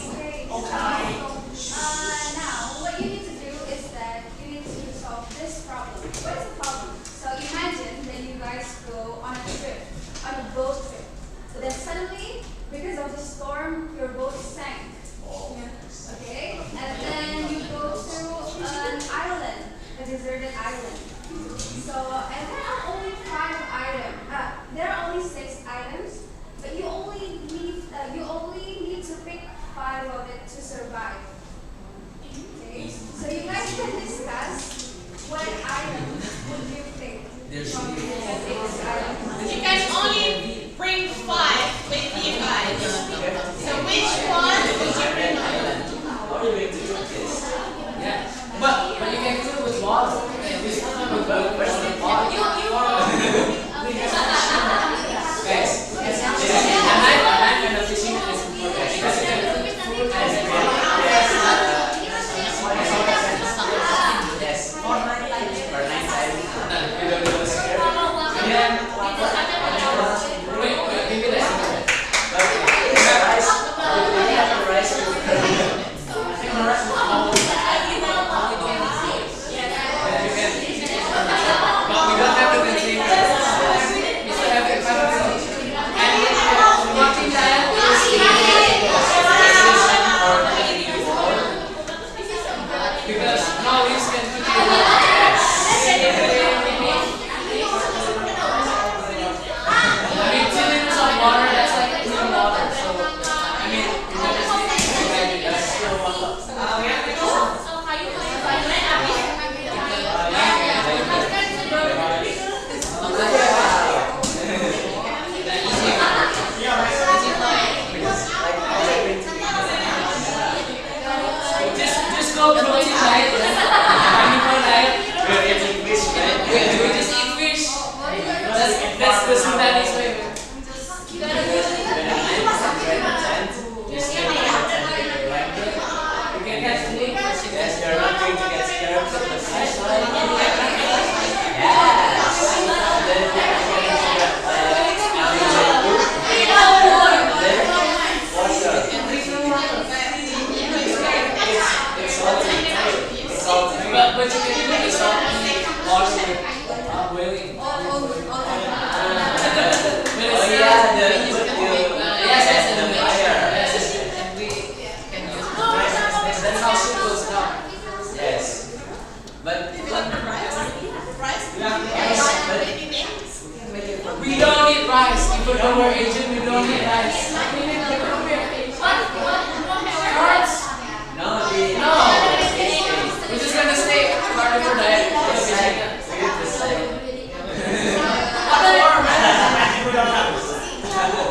Now, what you need to do is that you need to solve this problem. What is the problem? So imagine that you guys go on a trip, on a boat trip. But then suddenly, because of the storm, your boat sank. Okay? And then you go to an island, a deserted island. So, and there are only 5 items. There are only 6 items, but you only need to pick 5 of it to survive. Okay? So you guys can discuss what item would you pick from the 6 items. You can only bring 5 with you guys. So which one would you bring? How are you going to do this? Yeah. But you can do it with water. This one with water. Guys, a knife and a fishing is important because you can put food and Yes. For 9 times. For 9 times. you don't know scared. Wait, give me that. Rice. We have the rice. I think the rest will come. But we don't have to continue. We still have to find and protein diet is because now we can put it I mean 2 liters of water, that's like clean water. So I mean that's still 1 cup. Just go protein diet. Carnivore diet. We're eating fish, right? We just eat fish. That's the Sudanese way. When I'm 90%, you still have to grind it. You can catch the meat. Yes, you're not going to get scared of the fish, right? Yes. And then you're going to get it's salty. It's salty. But you can do the salt water with boiling. Oh yeah, Yes, the fire. That's how soup goes down. Yes. But We don't need rice. Even though we're Asian, we don't need rice. Carrots? no, No. We're just gonna stay carnivore diet.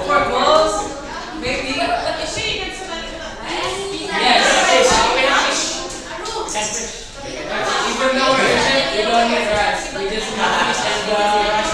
For clothes, maybe. Yes. Even though we're Asian, we don't need rice. We just need fish and rice.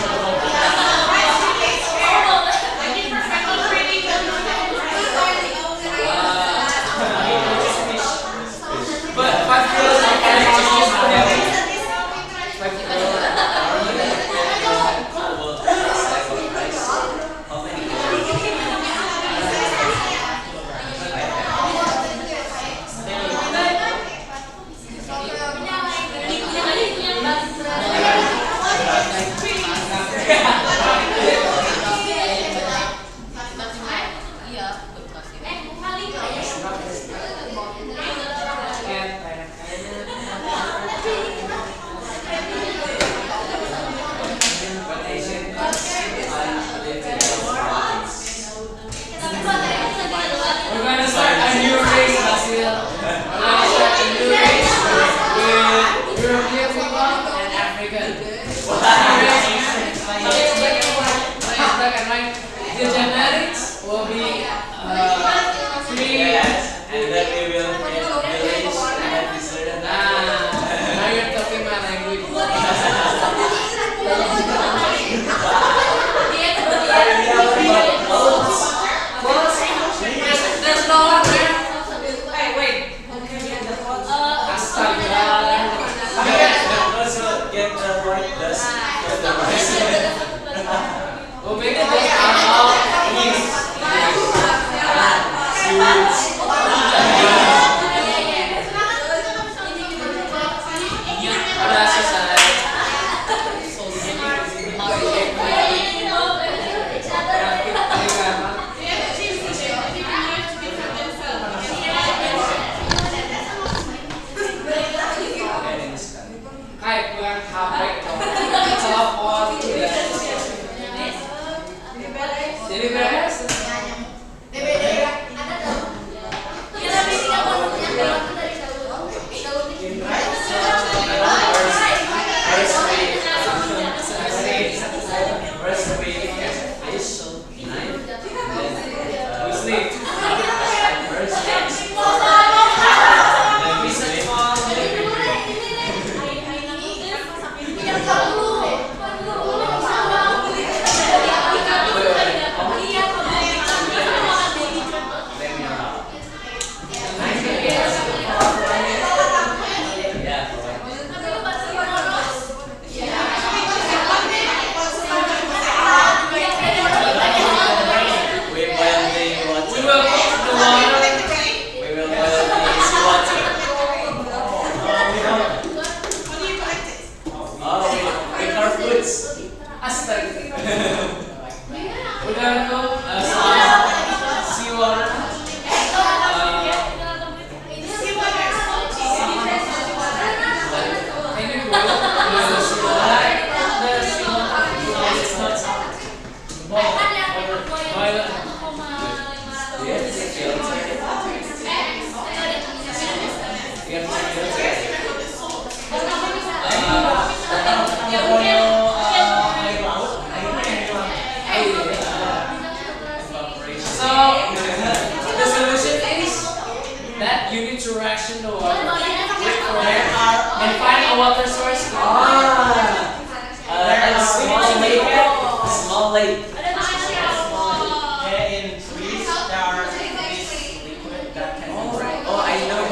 Jadi berapa? First we catch fish, knife, then we sleep. First then we sleep. We boil the water. We will put the water. We will boil this water. Oh, we carve goods. Astaga. We're gonna go some seawater. Can you boil the seawater? The seawater. It's not boil it. Yes, filter. We have to filter. So the solution is that you need to ration the water, wait for it, and find a water source. A small lake. A small lake. Yeah, in trees there are this liquid that can be drank. Oh, I know.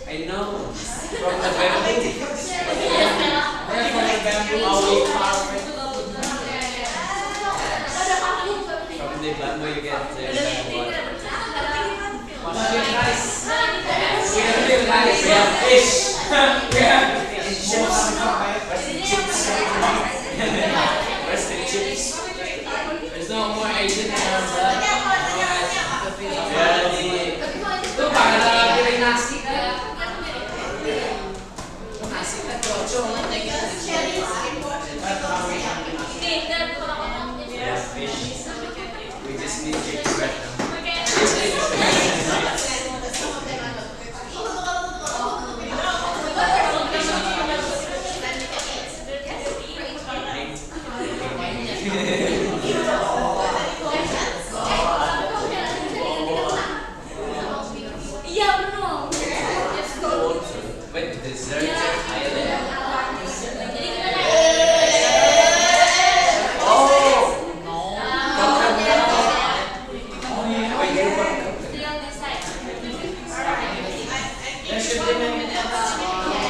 I know. From the bamboo. Yeah, from the bamboo, how we carve it. From the bamboo you get the bamboo water. Nice. We have fish. We have Where's the chips? There's no more Asian in our blood. Yeah, the Itu bakal pilih nasi kan? Nasi kan cocok. yeah, fish. We just need chips right now. Wait, deserted island.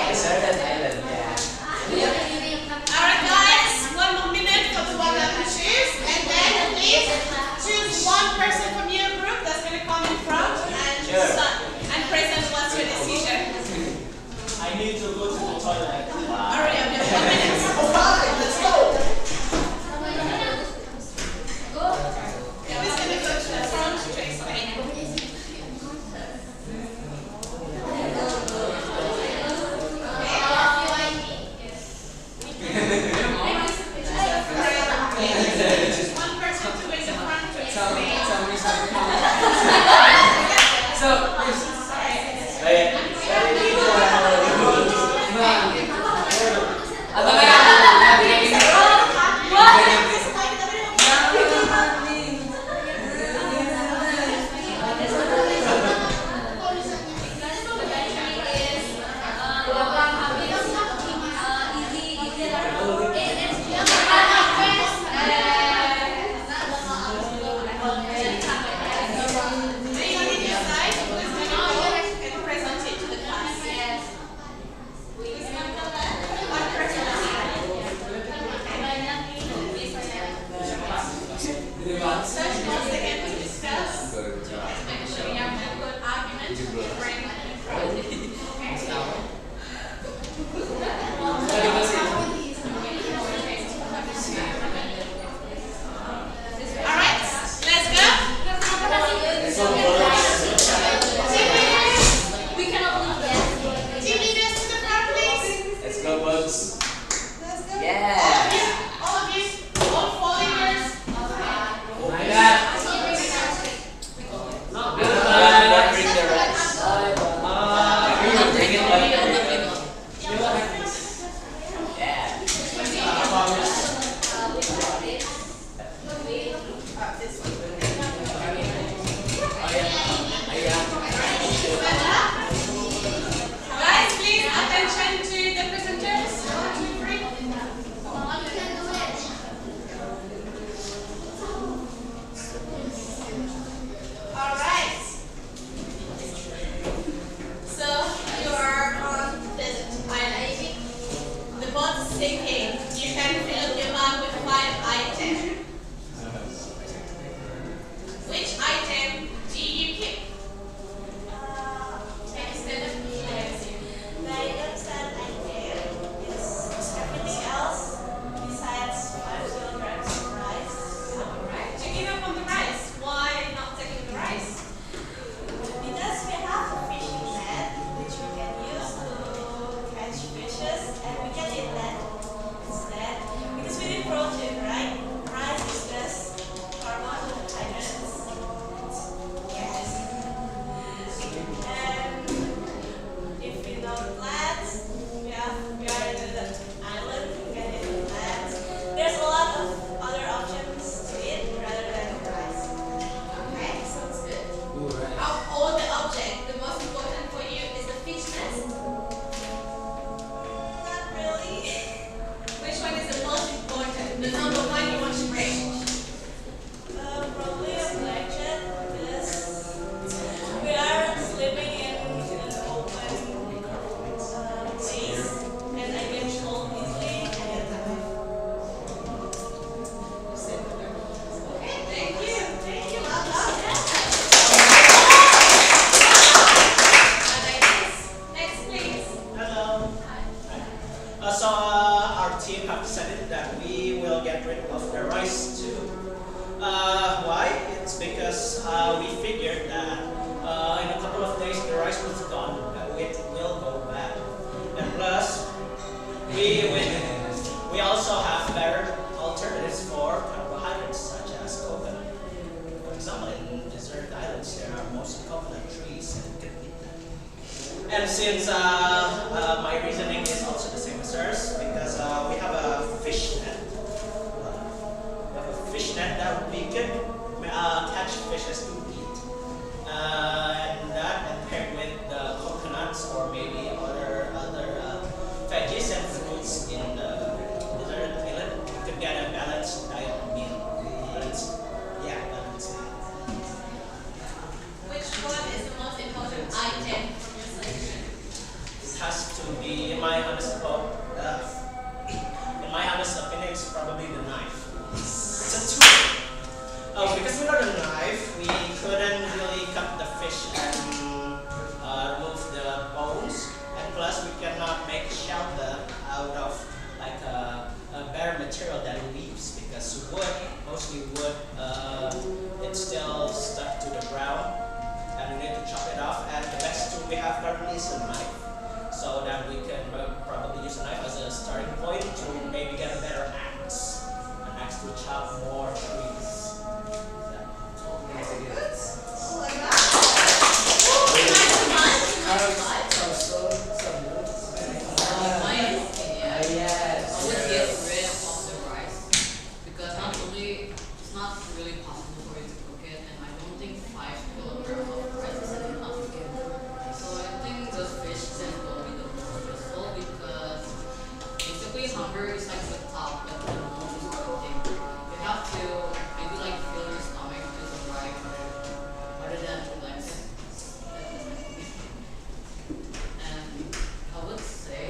Deserted island, yeah. Alright guys, 1 more minute for the water fishes. figured that in a couple of days the rice was gone, it will go bad. And plus, we also have better alternatives for carbohydrates such as coconut. For example, in desert islands there are mostly coconut trees and you can eat them. And since my reasoning is also the same as hers, because we have a fish net. We have a fish net that we can catch fishes to eat. And that and paired with the coconuts or maybe other veggies and fruits in the desert island, you could get a balanced diet meal. Balanced meal. Which one is the most important item from your selection? It has to be, in my honest opinion, it's probably the knife. It's a tool. Because without a knife, we couldn't really cut the fish and remove the bones. And plus, we cannot make shelter out of like a better material than leaves, because wood, mostly wood, it's still stuck to the ground, and we need to chop it off. And the best tool we have currently is a knife, so that we can probably use a knife as a starting point to maybe get a better axe, an axe to chop more trees. Hunger is like the top of the most important thing. You have to maybe like fill your stomach to survive other than like and I would say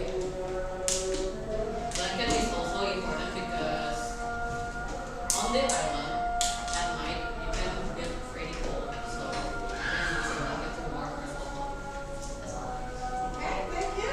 blanket is also important because on the island at night you can get pretty cold, so you can use a blanket to warm yourself up. That's all. Okay, thank you.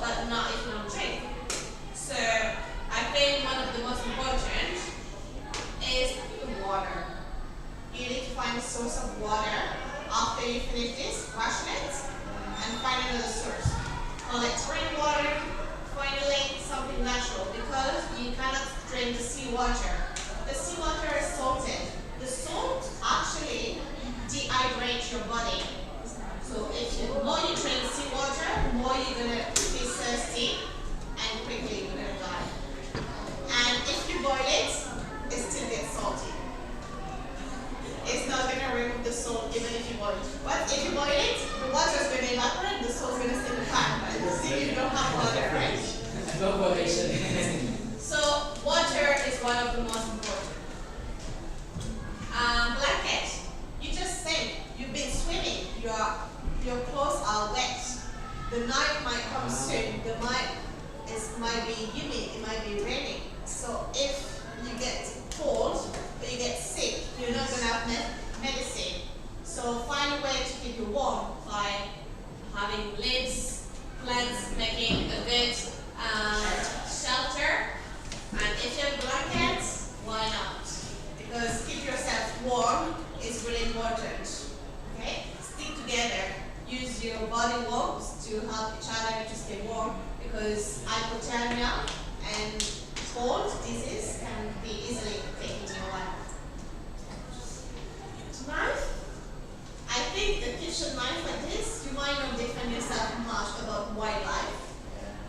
but not if you don't drink. So I think one of the most important you don't have water, right? So water is one of the most important. Blanket. You just think you've been swimming. Your clothes are wet. The night might come soon. The night might be humid. It might be raining. So if you get cold or you get sick, you're not gonna have medicine. So find a way to keep you warm by having leaves, plants, making a good shelter. And if you have blankets, why not? Because keep yourself warm is really important. Okay? Stick together. Use your body warmth to help each other to stay warm, because hypothermia and cold disease can be easily taken in your life. Knife? I think the kitchen knife like this, you might not defend yourself much about wildlife.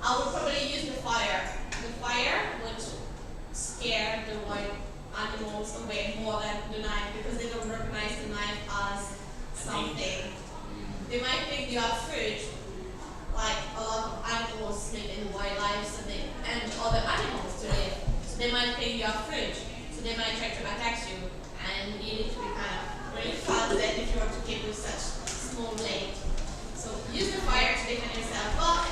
I would probably use the fire. The fire would scare the wild animals away more than the knife, because they don't recognize the knife as something. They might think you have food, like a lot of animals live in wildlife, and other animals to live. So they might think you have food, so they might try to attack you, and you need to be kind of really fast then if you want to keep with such small blade. So use the fire to defend yourself, but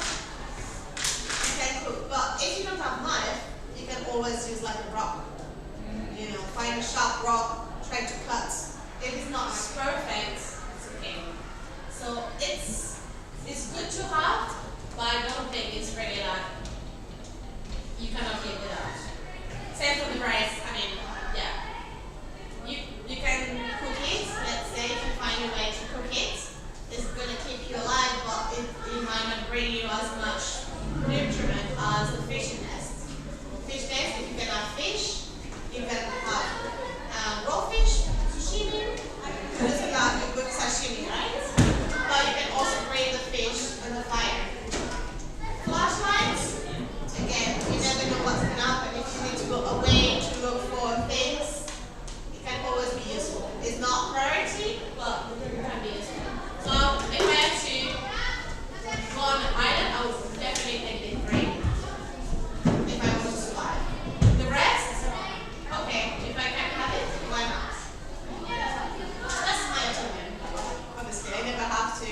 you can cook. But if you don't have knife, you can always use like a rock. You know, find a sharp rock, try to cut. If it's not perfect, it's okay. So it's good to have, but I don't think it's really like you cannot live without. Same for the rice. I mean, yeah. You can cook it. Let's say if you find a way to cook it, it's gonna keep you alive, but it might not bring you as much nutriment as a fish nest. Fish nest, if you can have fish, you can have raw fish, sashimi. It doesn't have a good sashimi, right? But you can also bring the fish in the fire. Flashlights, again, you never know what's going to happen. If you need to go away to look for things, it can always be useful. It's not priority, but it can be useful. So if I had to go on an island, I would definitely take the three if I was to survive. The rest, okay, if I can have it, why not? That's my opinion. Honestly, I never have to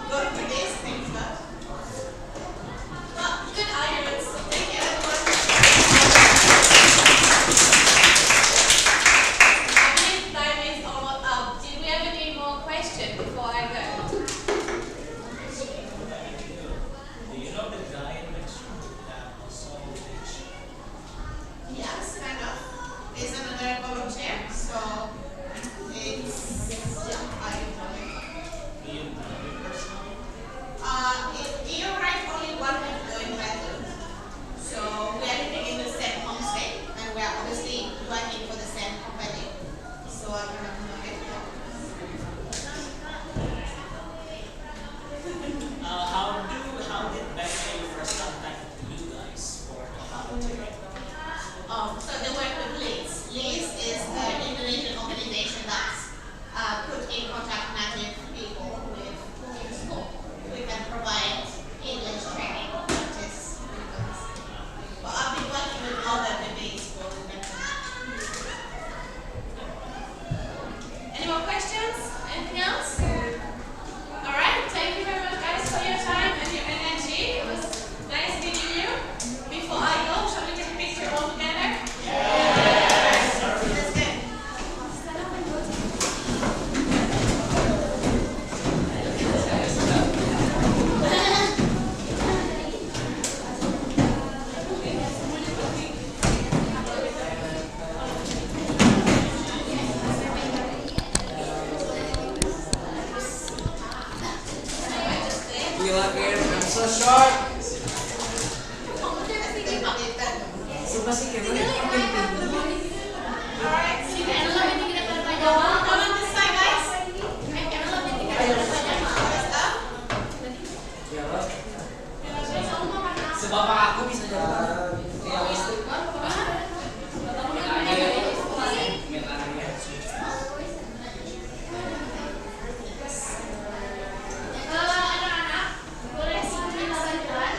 go through these things, but good arguments. Thank you, everyone. I believe time is almost up. Did we have any more questions before I go? Do you know the guy next to that also fish? Yes, kind of. There's another volunteer, so it's, yeah, I know him. Do you know the person? You arrived only 1 week ago in Bandung. So we are living in the same homestay, and we are obviously working for the same company. So I kind of know him. How did Becca first contact you guys for the volunteering? So they work with LIS. LIS is an Indonesian organization that's put in contact native people with cooking school. We can provide English training practice. But I've been working with other babies for the Any more questions? Anything else? Alright, thank you very much guys for your time and your energy. It was nice meeting you. Before I go, shall we take a picture all together? Yes! That's good. Stand up and go to Gila, Ken. I'm so short. Sumpah sih, Ken. Alright, see you guys. Come on this side, guys. Sebapak aku bisa jadi yang listrik. Anak-anak, boleh sini jalan-jalan.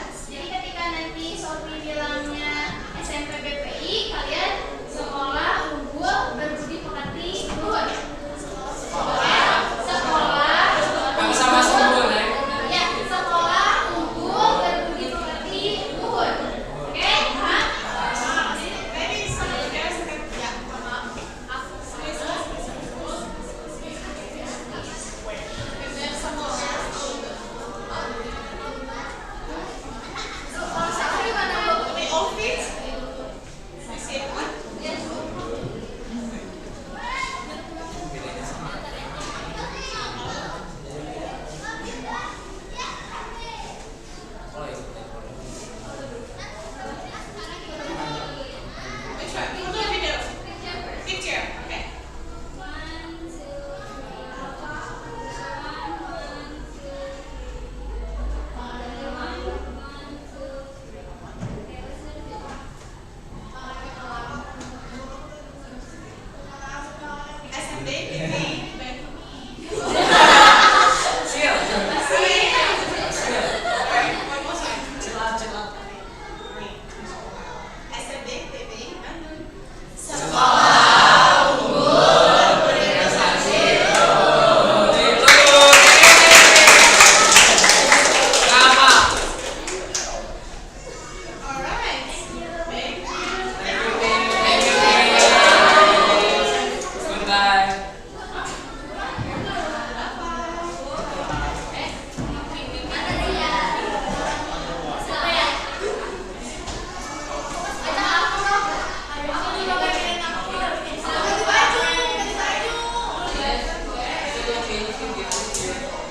can give it here.